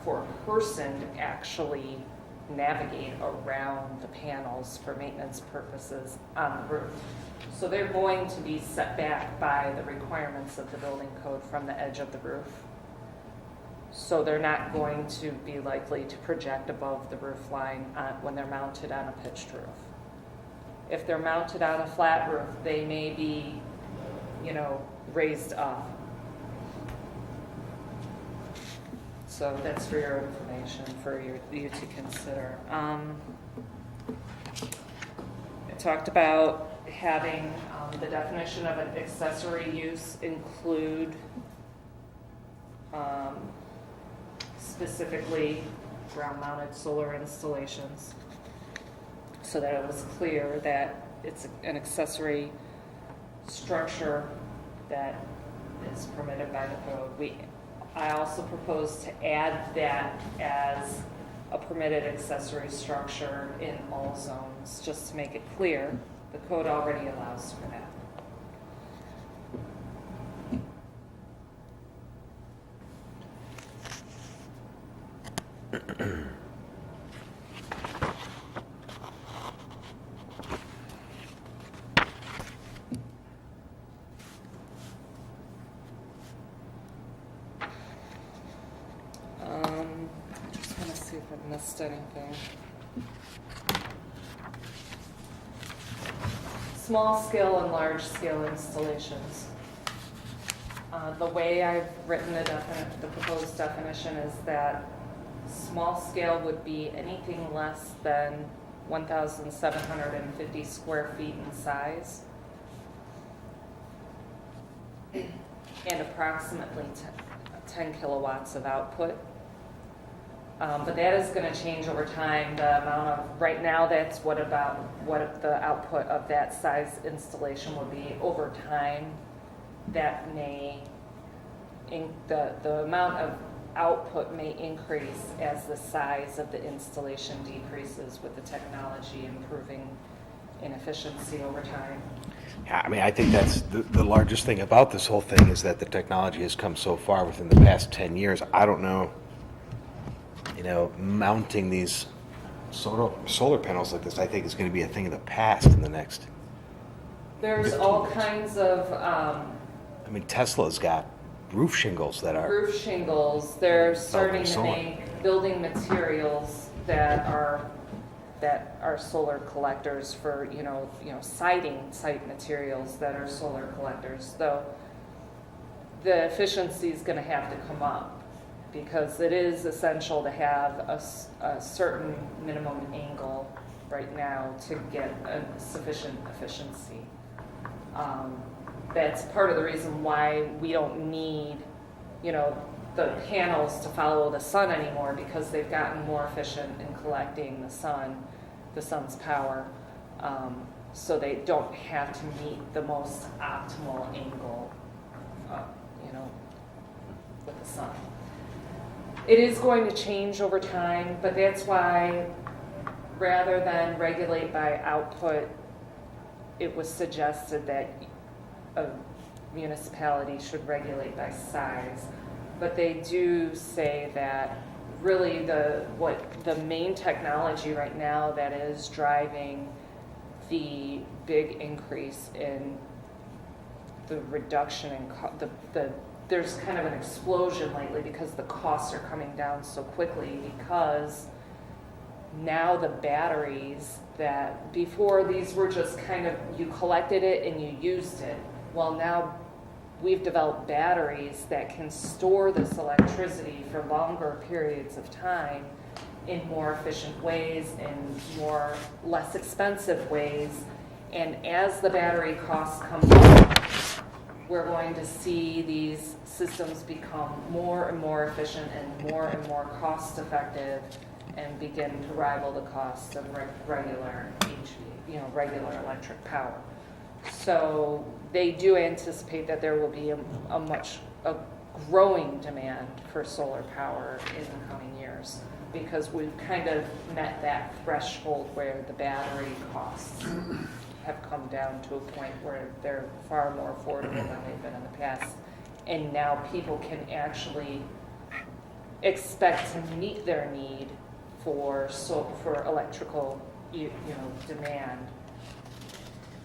[SPEAKER 5] for a person to actually navigate around the panels for maintenance purposes on the roof. So they're going to be set back by the requirements of the building code from the edge of the roof. So they're not going to be likely to project above the roof line when they're mounted on a pitched roof. If they're mounted on a flat roof, they may be, raised up. So that's for your information, for you to consider. I talked about having the definition of an accessory use include specifically ground-mounted solar installations, so that it was clear that it's an accessory structure that is permitted by the code. I also propose to add that as a permitted accessory structure in all zones, just to make it clear. The code already allows for that. Just want to see if I missed anything. Small scale and large scale installations. The way I've written the proposed definition is that small scale would be anything less than 1,750 square feet in size and approximately 10 kilowatts of output. But that is going to change over time. The amount of, right now, that's what the output of that size installation will be. Over time, that may, the amount of output may increase as the size of the installation decreases with the technology improving in efficiency over time.
[SPEAKER 6] Yeah, I mean, I think that's the largest thing about this whole thing is that the technology has come so far within the past 10 years. I don't know, mounting these solar panels like this, I think is going to be a thing of the past in the next
[SPEAKER 5] There's all kinds of
[SPEAKER 6] I mean, Tesla's got roof shingles that are,
[SPEAKER 5] roof shingles. They're starting to
[SPEAKER 6] solar.
[SPEAKER 5] make building materials that are solar collectors for, siding site materials that are solar collectors. Though the efficiency is going to have to come up because it is essential to have a certain minimum angle right now to get a sufficient efficiency. That's part of the reason why we don't need, the panels to follow the sun anymore, because they've gotten more efficient in collecting the sun's power, so they don't have to meet the most optimal angle, with the sun. It is going to change over time, but that's why rather than regulate by output, it was suggested that a municipality should regulate by size. But they do say that really the main technology right now that is driving the big increase in the reduction in there's kind of an explosion lately because the costs are coming down so quickly, because now the batteries that before these were just kind of, you collected it and you used it. Well, now we've developed batteries that can store this electricity for longer periods of time in more efficient ways, in less expensive ways. And as the battery costs come down, we're going to see these systems become more and more efficient and more cost effective, and begin to rival the cost of regular regular electric power. So they do anticipate that there will be a growing demand for solar power in the coming years, because we've kind of met that threshold where the battery costs have come down to a point where they're far more affordable than they've been in the past. And now people can actually expect to meet their need for electrical demand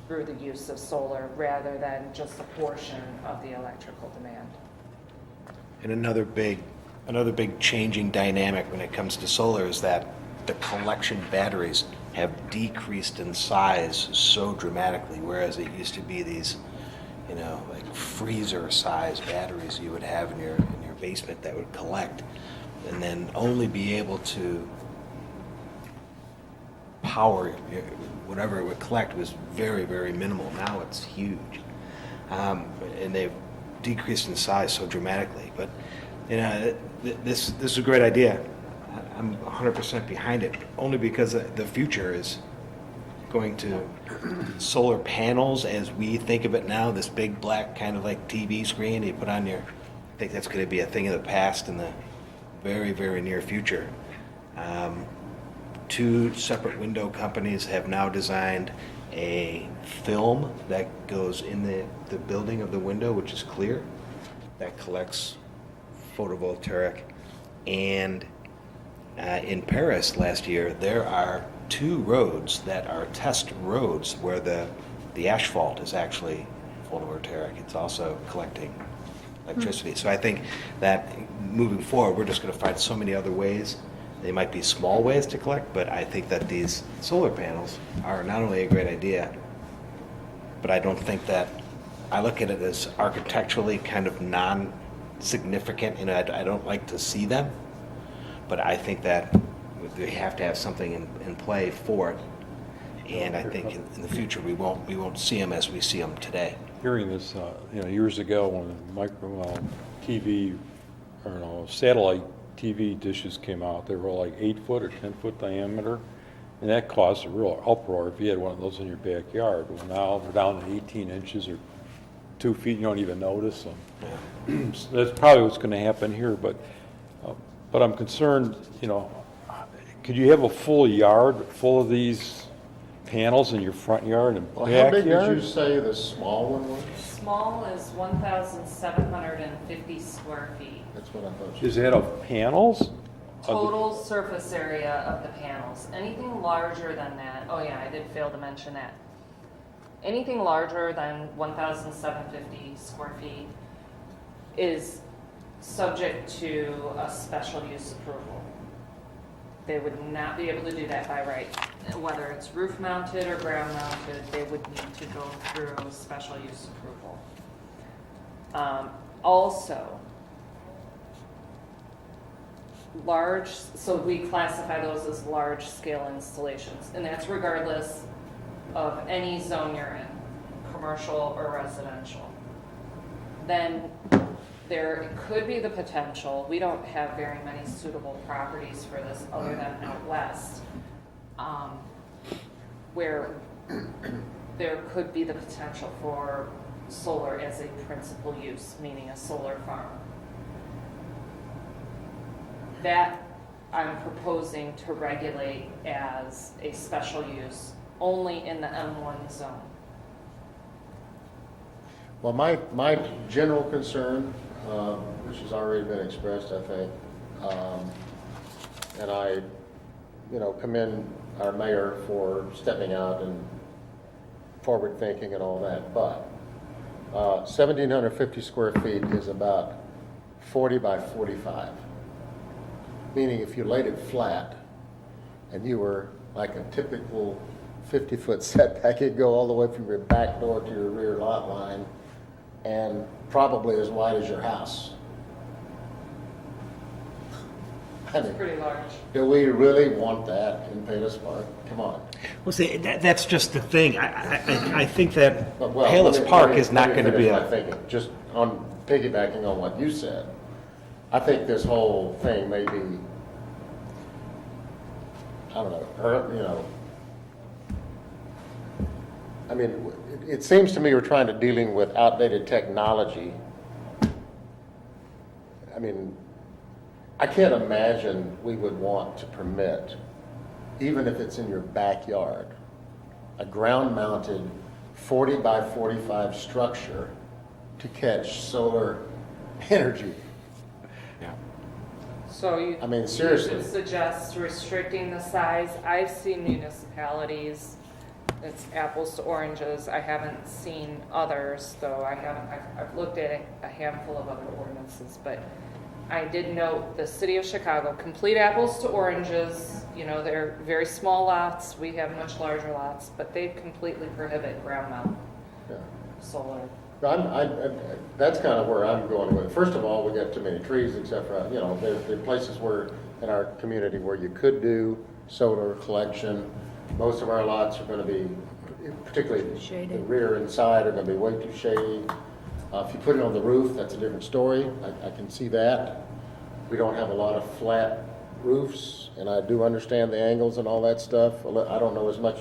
[SPEAKER 5] through the use of solar, rather than just a portion of the electrical demand.
[SPEAKER 6] and another big changing dynamic when it comes to solar is that the collection batteries have decreased in size so dramatically, whereas it used to be these, like freezer-sized batteries you would have in your basement that would collect, and then only be able to power whatever it would collect was very, very minimal. Now it's huge, and they've decreased in size so dramatically. But this is a great idea. I'm 100% behind it, only because the future is going to solar panels as we think of it now, this big black kind of like TV screen you put on I think that's going to be a thing of the past in the very, very near future. Two separate window companies have now designed a film that goes in the building of the window, which is clear, that collects photovoltaic. And in Paris last year, there are 2 roads that are test roads where the asphalt is actually photovoltaic. It's also collecting electricity. So I think that moving forward, we're just going to find so many other ways. They might be small ways to collect, but I think that these solar panels are not only a great idea, but I don't think that, I look at it as architecturally kind of non-significant. I don't like to see them, but I think that we have to have something in play for it. And I think in the future we won't see them as we see them today.
[SPEAKER 3] Hearing this, years ago when TV, satellite TV dishes came out, they were like 8-foot or 10-foot diameter, and that caused a real uproar if you had one of those in your backyard. Well, now they're down to 18 inches or 2 feet, you don't even notice them.
[SPEAKER 6] Yeah.
[SPEAKER 3] So that's probably what's going to happen here, but I'm concerned, could you have a full yard full of these panels in your front yard and
[SPEAKER 7] Well, how big
[SPEAKER 3] backyard?
[SPEAKER 7] did you say the small one was?
[SPEAKER 5] Small is 1,750 square feet.
[SPEAKER 7] That's what I thought you
[SPEAKER 3] Is that of panels?
[SPEAKER 5] Total surface area of the panels. Anything larger than that, oh yeah, I did fail to mention that. anything larger than 1,750 square feet is subject to a special use approval. They would not be able to do that by right. Whether it's roof mounted or ground mounted, they would need to go through special use approval. Also, so we classify those as large scale installations, and that's regardless of any zone you're in, commercial or residential. Then there could be the potential, we don't have very many suitable properties for this other than out west, where there could be the potential for solar as a principal use, meaning a solar farm. That I'm proposing to regulate as a special use only in the M1 zone.
[SPEAKER 7] Well, my general concern, which has already been expressed, I think, and I, commend our mayor for stepping out and forward thinking and all that, but 1,750 square feet is about 40 by 45. Meaning if you laid it flat and you were like a typical 50-foot setback, you'd go all the way from your back door to your rear lot line and probably as wide as your house. I mean,
[SPEAKER 5] Pretty large.
[SPEAKER 7] do we really want that in Palos Park? Come on.
[SPEAKER 6] Well, see, that's just the thing. I think that
[SPEAKER 7] But, well,
[SPEAKER 6] Palos
[SPEAKER 7] let me-
[SPEAKER 6] Park
[SPEAKER 7] let me-
[SPEAKER 6] is not
[SPEAKER 7] let me
[SPEAKER 6] going to be
[SPEAKER 7] finish my
[SPEAKER 6] a.
[SPEAKER 7] thinking. Just on piggybacking on what you said, I think this whole thing may be, I don't know, I mean, it seems to me we're trying to dealing with outdated technology. I mean, I can't imagine we would want to permit, even if it's in your backyard, a ground-mounted 40 by 45 structure to catch solar energy.
[SPEAKER 5] So you.
[SPEAKER 7] I mean, seriously.
[SPEAKER 5] You should suggest restricting the size. I've seen municipalities, it's apples to oranges. I haven't seen others, though I've looked at a handful of other ordinances, but I did note the city of Chicago, complete apples to oranges. They're very small lots. We have much larger lots, but they completely prohibit ground mount
[SPEAKER 7] Yeah.
[SPEAKER 5] solar.
[SPEAKER 7] That's kind of where I'm going with it. First of all, we got too many trees, except for, there are places where, in our community, where you could do solar collection. Most of our lots are going to be, particularly the rear and side, are going to be way too shady. If you put it on the roof, that's a different story. I can see that. We don't have a lot of flat roofs, and I do understand the angles and all that stuff. I don't know as much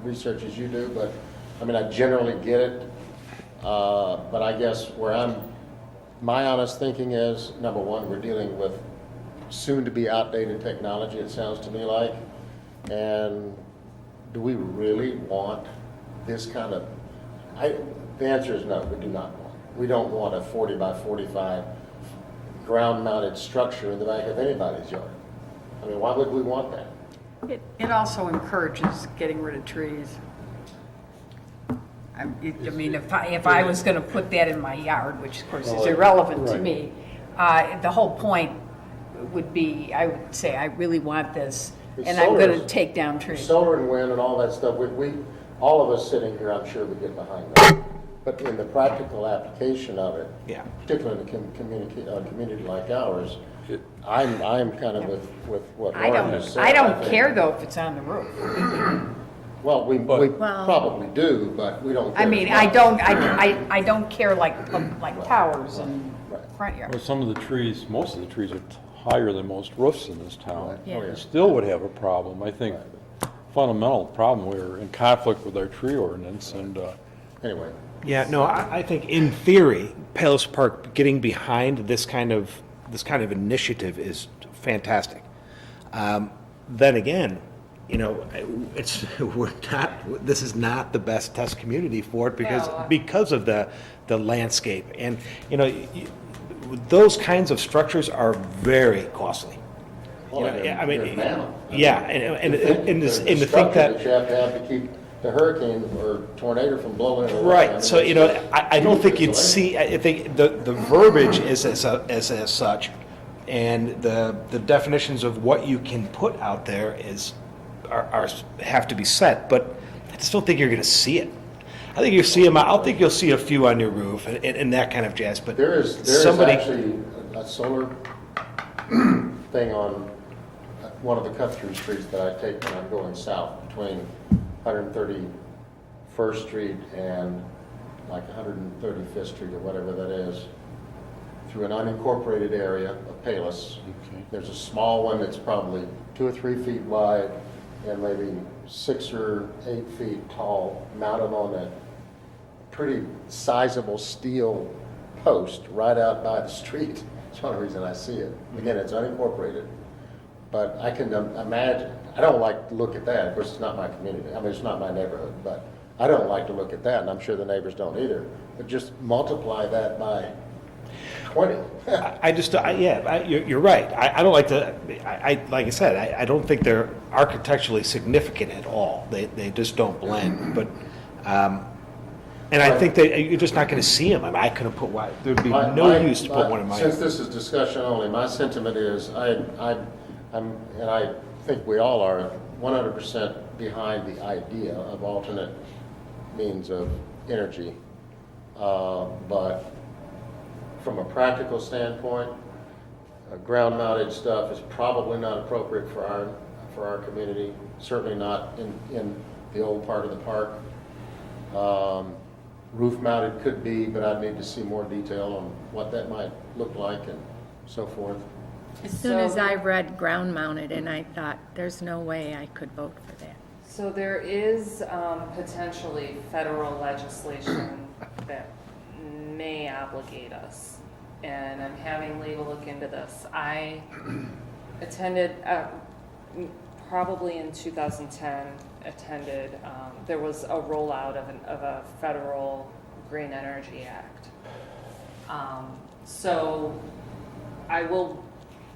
[SPEAKER 7] research as you do, but, I generally get it. But I guess my honest thinking is, number one, we're dealing with soon-to-be outdated technology, it sounds to me like. And do we really want this kind of, the answer is no, we do not want. We don't want a 40 by 45 ground-mounted structure in the back of anybody's yard. Why would we want that?
[SPEAKER 1] It also encourages getting rid of trees. If I was going to put that in my yard, which of course is irrelevant to
[SPEAKER 3] Right.
[SPEAKER 1] me, the whole point would be, I would say, I really want this, and I'm going to take down trees.
[SPEAKER 7] Solar and wind and all that stuff, all of us sitting here, I'm sure would get behind that. But in the practical application of it,
[SPEAKER 6] Yeah.
[SPEAKER 7] particularly in a community like ours, I'm kind of with what
[SPEAKER 1] I
[SPEAKER 7] Lauren just said.
[SPEAKER 1] I don't
[SPEAKER 7] think.
[SPEAKER 1] care though if it's on the roof.
[SPEAKER 7] Well, we
[SPEAKER 4] Well-
[SPEAKER 7] probably do, but we don't care.
[SPEAKER 1] I mean,
[SPEAKER 7] as much.
[SPEAKER 1] I don't care like towers and
[SPEAKER 7] Right.
[SPEAKER 1] front yard.
[SPEAKER 3] Well, most of the trees are higher than most roofs in this town.
[SPEAKER 7] Right.
[SPEAKER 4] Yeah.
[SPEAKER 3] You still would have a problem. I think fundamental problem, we're in conflict with our tree ordinance, and
[SPEAKER 7] Anyway,
[SPEAKER 6] Yeah, no, I think in theory, Palos Park getting behind this kind of initiative is fantastic. Then again, this is not the best test community for it
[SPEAKER 5] No.
[SPEAKER 6] because of the landscape, and those kinds of structures are very costly.
[SPEAKER 7] well,
[SPEAKER 6] I mean,
[SPEAKER 7] they're mammoth.
[SPEAKER 6] yeah, and to think
[SPEAKER 7] The structure
[SPEAKER 6] that
[SPEAKER 7] you have to keep the hurricane or tornado from blowing it away. I
[SPEAKER 6] Right,
[SPEAKER 7] mean,
[SPEAKER 6] so,
[SPEAKER 7] it's
[SPEAKER 6] I don't think you'd
[SPEAKER 7] insulation.
[SPEAKER 6] see, I think the verbiage is as such, and the definitions of what you can put out there have to be set, but I just don't think you're gonna see it. I think you'll see them, I don't think you'll see a few on your roof and that kind of jazz, but
[SPEAKER 7] There is
[SPEAKER 6] somebody.
[SPEAKER 7] actually a solar thing on one of the cut-through streets that I take when I'm going south between 131st Street and like 135th Street or whatever that is, through an unincorporated area of Palos.
[SPEAKER 3] Okay.
[SPEAKER 7] There's a small one that's probably 2 or 3 feet wide and maybe 6 or 8 feet tall, mounted on a pretty sizable steel post right out by the street. That's one reason I see it. Again, it's unincorporated, but I can imagine, I don't like to look at that. Of course, it's not my community. I mean, it's not my neighborhood, but I don't like to look at that, and I'm sure the neighbors don't either. But just multiply that by 20.
[SPEAKER 6] You're right. I don't like to, like I said, I don't think they're architecturally significant at all. They just don't blend, but, and I think you're just not gonna see them. I mean, I couldn't put one, there'd be no use to put one in my.
[SPEAKER 7] Since this is discussion only, my sentiment is, and I think we all are 100% behind the idea of alternate means of energy. But from a practical standpoint, ground-mounted stuff is probably not appropriate for our community. Certainly not in the old part of the park. Roof-mounted could be, but I'd need to see more detail on what that might look like and so forth.
[SPEAKER 4] As soon as I read ground mounted, and I thought, there's no way I could vote for that.
[SPEAKER 5] So there is potentially federal legislation that may obligate us, and I'm having legal look into this. I attended, probably in 2010, there was a rollout of a federal Green Energy Act. So I will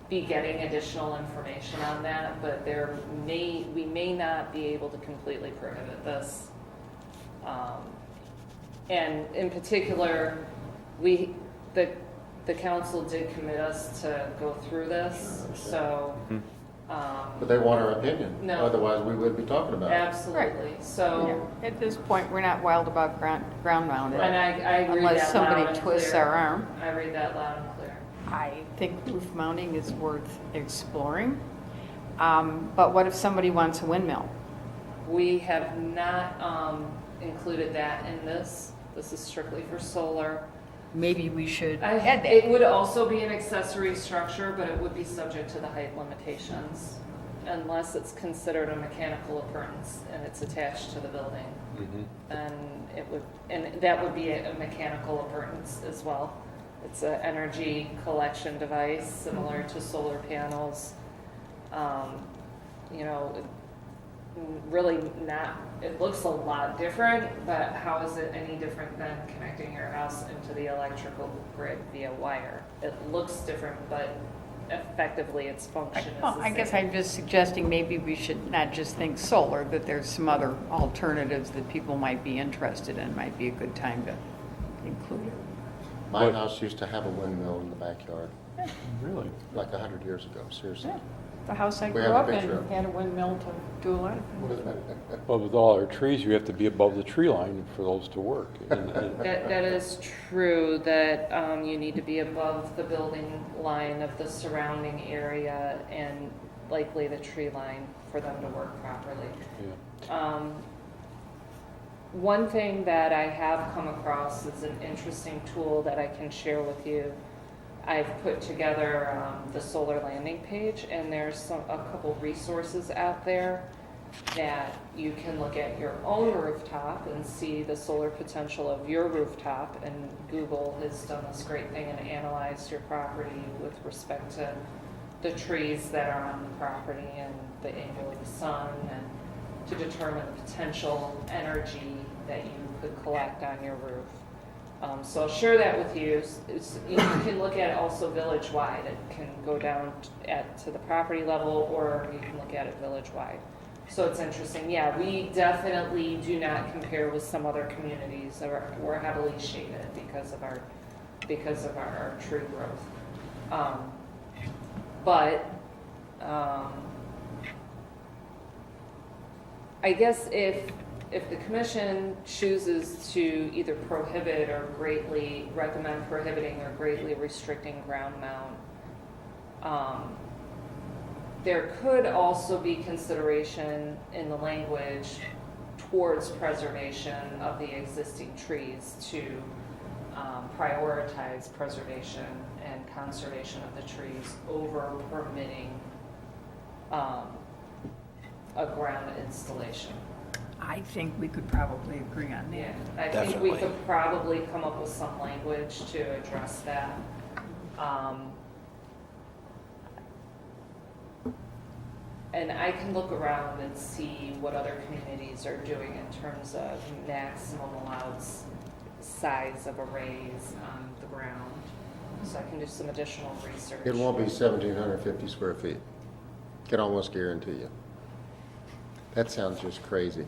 [SPEAKER 5] be getting additional information on that, but we may not be able to completely prohibit this. And in particular, the council did commit us to go through this, so.
[SPEAKER 7] But they want our opinion.
[SPEAKER 5] No.
[SPEAKER 7] Otherwise, we wouldn't be talking about it.
[SPEAKER 5] Absolutely, so,
[SPEAKER 1] At this point, we're not wild about ground mounted.
[SPEAKER 5] and I read
[SPEAKER 1] Unless
[SPEAKER 5] that
[SPEAKER 1] somebody
[SPEAKER 5] loud and
[SPEAKER 1] twists
[SPEAKER 5] clear.
[SPEAKER 1] our arm.
[SPEAKER 5] I read that loud and clear.
[SPEAKER 1] I think roof mounting is worth exploring. But what if somebody wants a windmill?
[SPEAKER 5] We have not included that in this. This is strictly for solar.
[SPEAKER 1] Maybe we should add that.
[SPEAKER 5] It would also be an accessory structure, but it would be subject to the height limitations unless it's considered a mechanical appurtenance and it's attached to the building. And that would be a mechanical appurtenance as well. It's an energy collection device similar to solar panels. Really not, it looks a lot different, but how is it any different than connecting your house into the electrical grid via wire? It looks different, but effectively its function is the
[SPEAKER 1] Well, I guess
[SPEAKER 5] same.
[SPEAKER 1] I'm just suggesting maybe we should not just think solar, that there's some other alternatives that people might be interested in. Might be a good time to include it.
[SPEAKER 7] My house used to have a windmill in the backyard,
[SPEAKER 3] Really?
[SPEAKER 7] like 100 years ago, seriously.
[SPEAKER 1] The house I
[SPEAKER 7] We
[SPEAKER 1] grew
[SPEAKER 7] have a
[SPEAKER 1] up
[SPEAKER 7] picture
[SPEAKER 1] in
[SPEAKER 7] of it.
[SPEAKER 1] had a windmill to do a lot of things.
[SPEAKER 3] But with all our trees, you have to be above the tree line for those to work.
[SPEAKER 5] That is true, that you need to be above the building line of the surrounding area and likely the tree line for them to work properly.
[SPEAKER 3] Yeah.
[SPEAKER 5] One thing that I have come across is an interesting tool that I can share with you. I've put together the solar landing page, and there's a couple resources out there that you can look at your own rooftop and see the solar potential of your rooftop. And Google has done this great thing and analyzed your property with respect to the trees that are on the property and the angle of the sun, and to determine the potential energy that you could collect on your roof. So I'll share that with you. You can look at it also village-wide. It can go down to the property level, or you can look at it village-wide. So it's interesting, yeah, we definitely do not compare with some other communities that we're heavily shaded because of our tree growth. But I guess if the commission chooses to either prohibit or greatly recommend prohibiting or greatly restricting ground mount, there could also be consideration in the language towards preservation of the existing trees to prioritize preservation and conservation of the trees over permitting a ground installation.
[SPEAKER 1] I think we could probably agree on that.
[SPEAKER 5] Yeah, I think we
[SPEAKER 6] Definitely.
[SPEAKER 5] could probably come up with some language to address that. And I can look around and see what other communities are doing in terms of maximum allowed size of arrays on the ground. So I can do some additional research.
[SPEAKER 7] It won't be 1,750 square feet. Can almost guarantee you. That sounds just crazy.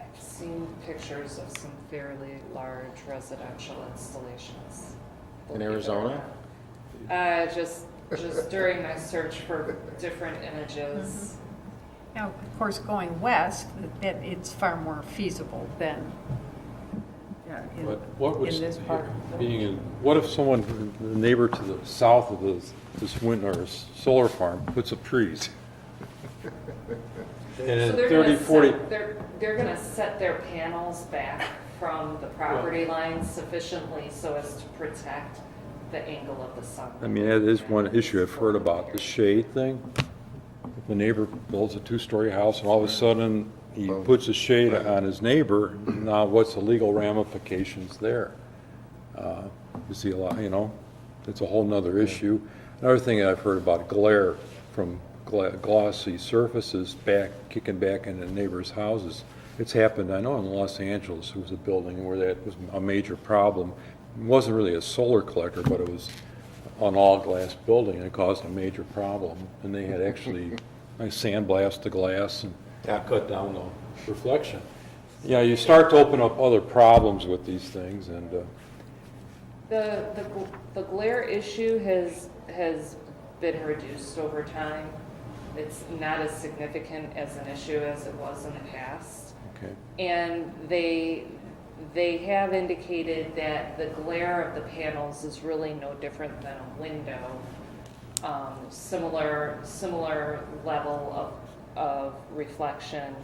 [SPEAKER 5] I've seen pictures of some fairly large residential installations.
[SPEAKER 7] In Arizona?
[SPEAKER 5] Just during my search for different images.
[SPEAKER 1] Now, of course, going west, that it's far more feasible than
[SPEAKER 3] But what would,
[SPEAKER 1] in this part.
[SPEAKER 3] being in, what if someone, the neighbor to the south of this wind or solar farm puts up trees? And
[SPEAKER 5] So
[SPEAKER 3] in
[SPEAKER 5] they're
[SPEAKER 3] 30,
[SPEAKER 5] gonna
[SPEAKER 3] 40,
[SPEAKER 5] they're gonna set their panels back from the property line sufficiently so as to protect the angle of the sun.
[SPEAKER 3] I mean, that is one issue I've heard about, the shade thing. If the neighbor builds a two-story house and all of a sudden he puts a shade on his neighbor, now what's the legal ramifications there? You see a lot, it's a whole nother issue. Another thing that I've heard about glare from glossy surfaces kicking back into neighbors' houses. It's happened, I know in Los Angeles, there was a building where that was a major problem. It wasn't really a solar collector, but it was an all-glass building, and it caused a major problem. And they had actually sandblasted the glass and cut down the reflection. Yeah, you start to open up other problems with these things, and
[SPEAKER 5] The glare issue has been reduced over time. It's not as significant as an issue as it was in the past.
[SPEAKER 3] okay.
[SPEAKER 5] And they have indicated that the glare of the panels is really no different than a window. Similar level of reflection,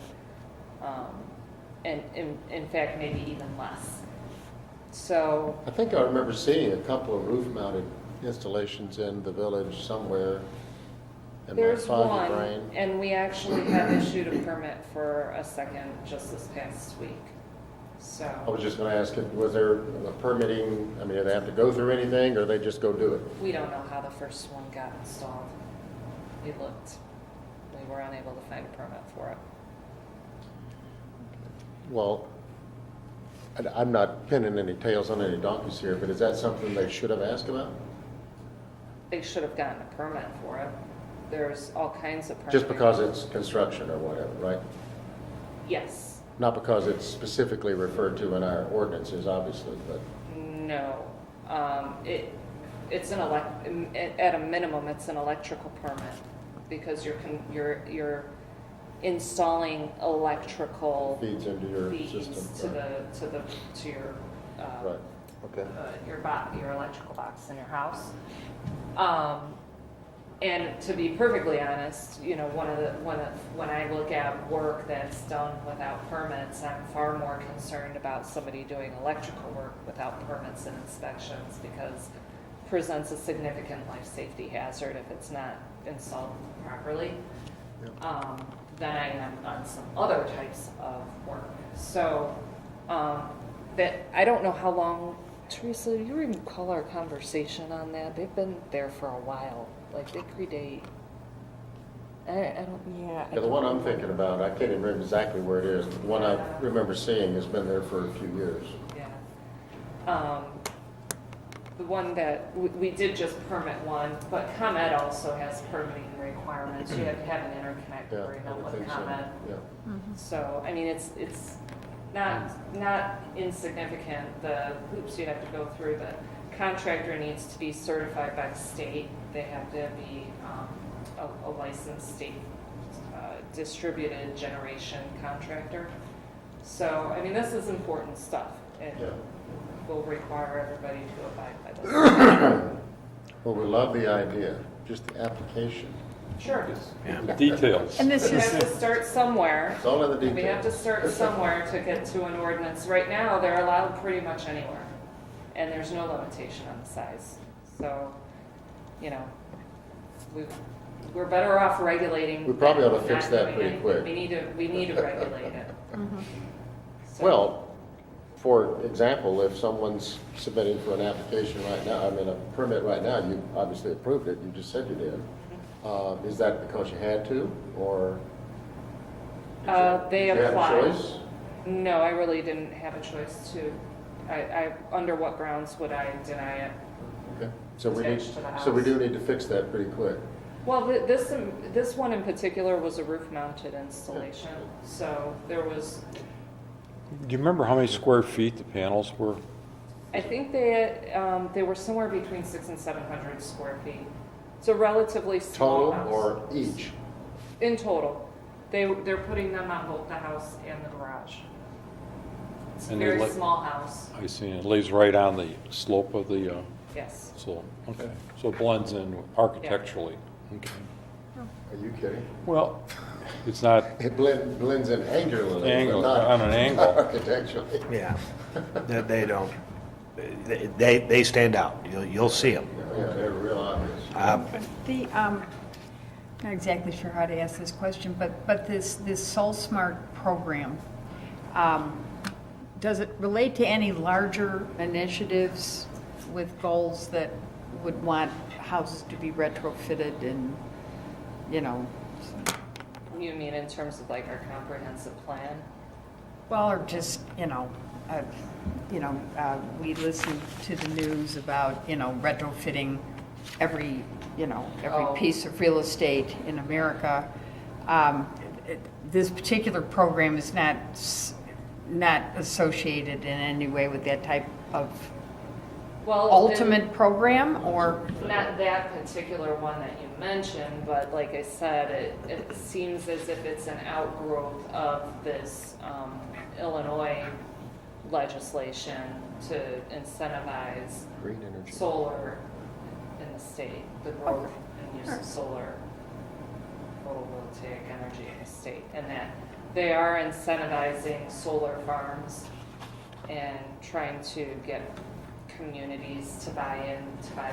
[SPEAKER 5] and in fact maybe even less. So
[SPEAKER 7] I think I remember seeing a couple of roof-mounted installations in the village somewhere in my
[SPEAKER 5] there's
[SPEAKER 7] foggy
[SPEAKER 5] one,
[SPEAKER 7] brain.
[SPEAKER 5] and we actually have issued a permit for a second just this past week. So.
[SPEAKER 7] I was just going to ask, was there a permitting, I mean, do they have to go through anything, or they just go do it?
[SPEAKER 5] We don't know how the first one got installed. We looked. We were unable to find a permit for it.
[SPEAKER 7] Well, I'm not pinning any tails on any donkeys here, but is that something they should have asked about?
[SPEAKER 5] They should have gotten a permit for it. There's all kinds of permits.
[SPEAKER 7] Just because it's construction or whatever, right?
[SPEAKER 5] Yes.
[SPEAKER 7] Not because it's specifically referred to in our ordinances, obviously, but
[SPEAKER 5] No. It's at a minimum, it's an electrical permit because you're installing electrical
[SPEAKER 7] feeds into your
[SPEAKER 5] feeds
[SPEAKER 7] system.
[SPEAKER 5] to your
[SPEAKER 7] Right, okay.
[SPEAKER 5] your electrical box in your house. And to be perfectly honest, when I look at work that's done without permits, I'm far more concerned about somebody doing electrical work without permits and inspections because it presents a significant life safety hazard if it's not installed properly. Than I am on some other types of work. So, that I don't know how long, Teresa, you recall our conversation on that? They've been there for a while. Like they predate. I don't.
[SPEAKER 2] Yeah.
[SPEAKER 7] Yeah, the one I'm thinking about, I can't even remember exactly where it is, but the one I remember seeing has been there for a few years.
[SPEAKER 5] Yeah. one that, we did just permit one, but ComEd also has permitting requirements. You have to have an interconnect
[SPEAKER 7] Yeah,
[SPEAKER 5] agreement
[SPEAKER 7] I would
[SPEAKER 5] with
[SPEAKER 7] think so.
[SPEAKER 5] ComEd.
[SPEAKER 7] Yeah.
[SPEAKER 5] So, I mean, it's not insignificant, the hoops you have to go through. The contractor needs to be certified by the state. They have to be a licensed state distributed generation contractor. So, I mean, this is important stuff. It
[SPEAKER 7] Yeah.
[SPEAKER 5] will require everybody to abide by this.
[SPEAKER 7] Well, we love the idea, just the application.
[SPEAKER 5] Sure.
[SPEAKER 3] The details.
[SPEAKER 1] And
[SPEAKER 5] We
[SPEAKER 1] this
[SPEAKER 5] have
[SPEAKER 1] is,
[SPEAKER 5] to start somewhere.
[SPEAKER 7] It's all in the
[SPEAKER 5] We have to
[SPEAKER 7] details.
[SPEAKER 5] start somewhere to get to an ordinance. Right now, they're allowed pretty much anywhere, and there's no limitation on the size. So, you know, we're better off regulating.
[SPEAKER 7] We probably ought to
[SPEAKER 5] than
[SPEAKER 7] fix
[SPEAKER 5] not
[SPEAKER 7] that
[SPEAKER 5] doing
[SPEAKER 7] pretty
[SPEAKER 5] anything.
[SPEAKER 7] quick.
[SPEAKER 5] We need to regulate it. So-
[SPEAKER 7] Well, for example, if someone's submitting for an application right now, I mean, a permit right now, you obviously approved it, you just said you did. Is that because you had to, or?
[SPEAKER 5] They
[SPEAKER 7] did you have a
[SPEAKER 5] applied.
[SPEAKER 7] choice?
[SPEAKER 5] No, I really didn't have a choice to. Under what grounds would I deny it?
[SPEAKER 7] Okay, so we need,
[SPEAKER 5] Attached to the
[SPEAKER 7] so we
[SPEAKER 5] house.
[SPEAKER 7] do need to fix that pretty quick.
[SPEAKER 5] Well, this one in particular was a roof-mounted installation, so there was,
[SPEAKER 3] Do you remember how many square feet the panels were?
[SPEAKER 5] I think they were somewhere between 600 and 700 square feet. It's a relatively small
[SPEAKER 7] Total
[SPEAKER 5] house.
[SPEAKER 7] or each?
[SPEAKER 5] In total. They're putting them on both the house and the garage. It's a
[SPEAKER 3] And they
[SPEAKER 5] very
[SPEAKER 3] let-
[SPEAKER 5] small house,
[SPEAKER 3] I see, it lays right on the slope of the,
[SPEAKER 5] yes.
[SPEAKER 3] so, okay. So it blends in architecturally. Okay.
[SPEAKER 7] Are you kidding?
[SPEAKER 3] Well, it's not
[SPEAKER 7] It blends in angularly,
[SPEAKER 3] Angle-
[SPEAKER 7] but not
[SPEAKER 3] on an angle.
[SPEAKER 7] architecturally.
[SPEAKER 6] Yeah, they don't, they stand out. You'll see them.
[SPEAKER 7] Yeah, they're real obvious.
[SPEAKER 1] the, not exactly sure how to ask this question, but this Soul Smart program, does it relate to any larger initiatives with goals that would want houses to be retrofitted and, you know,
[SPEAKER 5] You mean in terms of like our comprehensive plan?
[SPEAKER 1] well, or just, we listen to the news about, retrofitting every
[SPEAKER 5] Oh.
[SPEAKER 1] piece of real estate in America. This particular program is not associated in any way with that type of
[SPEAKER 5] Well,
[SPEAKER 1] ultimate program, or?
[SPEAKER 5] not that particular one that you mentioned, but like I said, it seems as if it's an outgrowth of this Illinois legislation to incentivize
[SPEAKER 7] Green energy.
[SPEAKER 5] solar in the state, the growth and use of solar photovoltaic energy in the state, and that they are incentivizing solar farms and trying to get communities to buy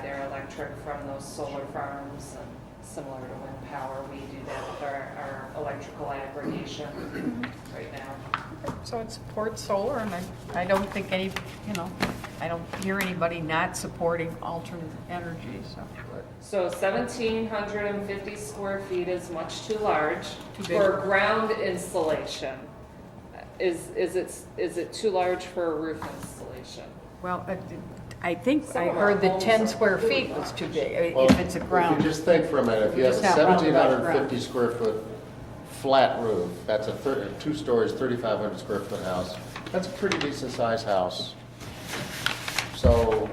[SPEAKER 5] their electric from those solar farms, and similar to wind power, we do that with our electrical aggregation right now.
[SPEAKER 1] So it supports solar, and I don't think I don't hear anybody not supporting alternate energy, so.
[SPEAKER 5] So 1,750 square feet is much too large
[SPEAKER 1] Too big.
[SPEAKER 5] for ground installation. Is it too large for a roof installation?
[SPEAKER 1] Well, I think
[SPEAKER 5] Some
[SPEAKER 1] I
[SPEAKER 5] of our
[SPEAKER 1] heard that
[SPEAKER 5] homes
[SPEAKER 1] 10
[SPEAKER 5] are
[SPEAKER 1] square
[SPEAKER 5] really
[SPEAKER 1] feet was too
[SPEAKER 5] large.
[SPEAKER 1] big,
[SPEAKER 7] Well,
[SPEAKER 1] if it's a ground.
[SPEAKER 7] If you just think for a minute, if you have a
[SPEAKER 1] Just not roundabout
[SPEAKER 7] 1,750 square foot flat roof, that's a 2 stories, 3,500 square foot house. That's a pretty decent sized house. So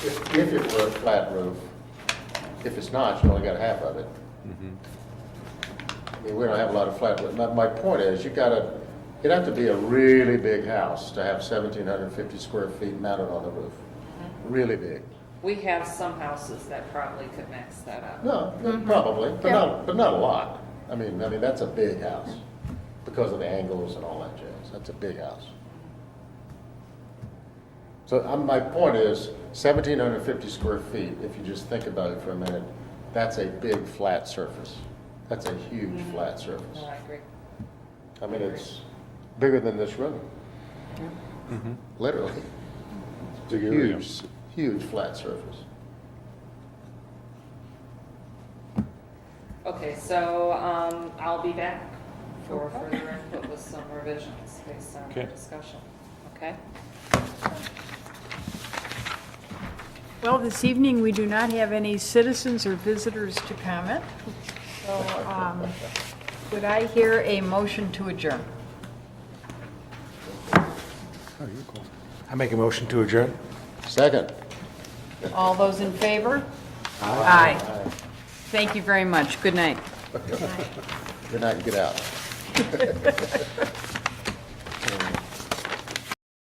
[SPEAKER 7] if it were a flat roof, if it's not, you only got half of it. I mean, we don't have a lot of flat roof. My point is, it'd have to be a really big house to have 1,750 square feet mounted on the roof. Really big.
[SPEAKER 5] We have some houses that probably could max that out.
[SPEAKER 7] No, probably, but not a lot. I mean, that's a big house because of the angles and all that jazz. That's a big house. So my point is 1,750 square feet, if you just think about it for a minute, that's a big flat surface. That's a huge flat surface.
[SPEAKER 5] No, I agree.
[SPEAKER 7] I mean, it's bigger than this room. Literally. It's a
[SPEAKER 3] Big area.
[SPEAKER 7] huge flat surface.
[SPEAKER 5] Okay, so I'll be back for further input with some revisions based on
[SPEAKER 3] Okay.
[SPEAKER 5] the discussion. Okay?
[SPEAKER 1] Well, this evening, we do not have any citizens or visitors to comment. So, would I hear a motion to adjourn?
[SPEAKER 6] I make a motion to adjourn.
[SPEAKER 7] Second.
[SPEAKER 1] All those in favor? Aye. Thank you very much. Good night.
[SPEAKER 7] Good night and get out.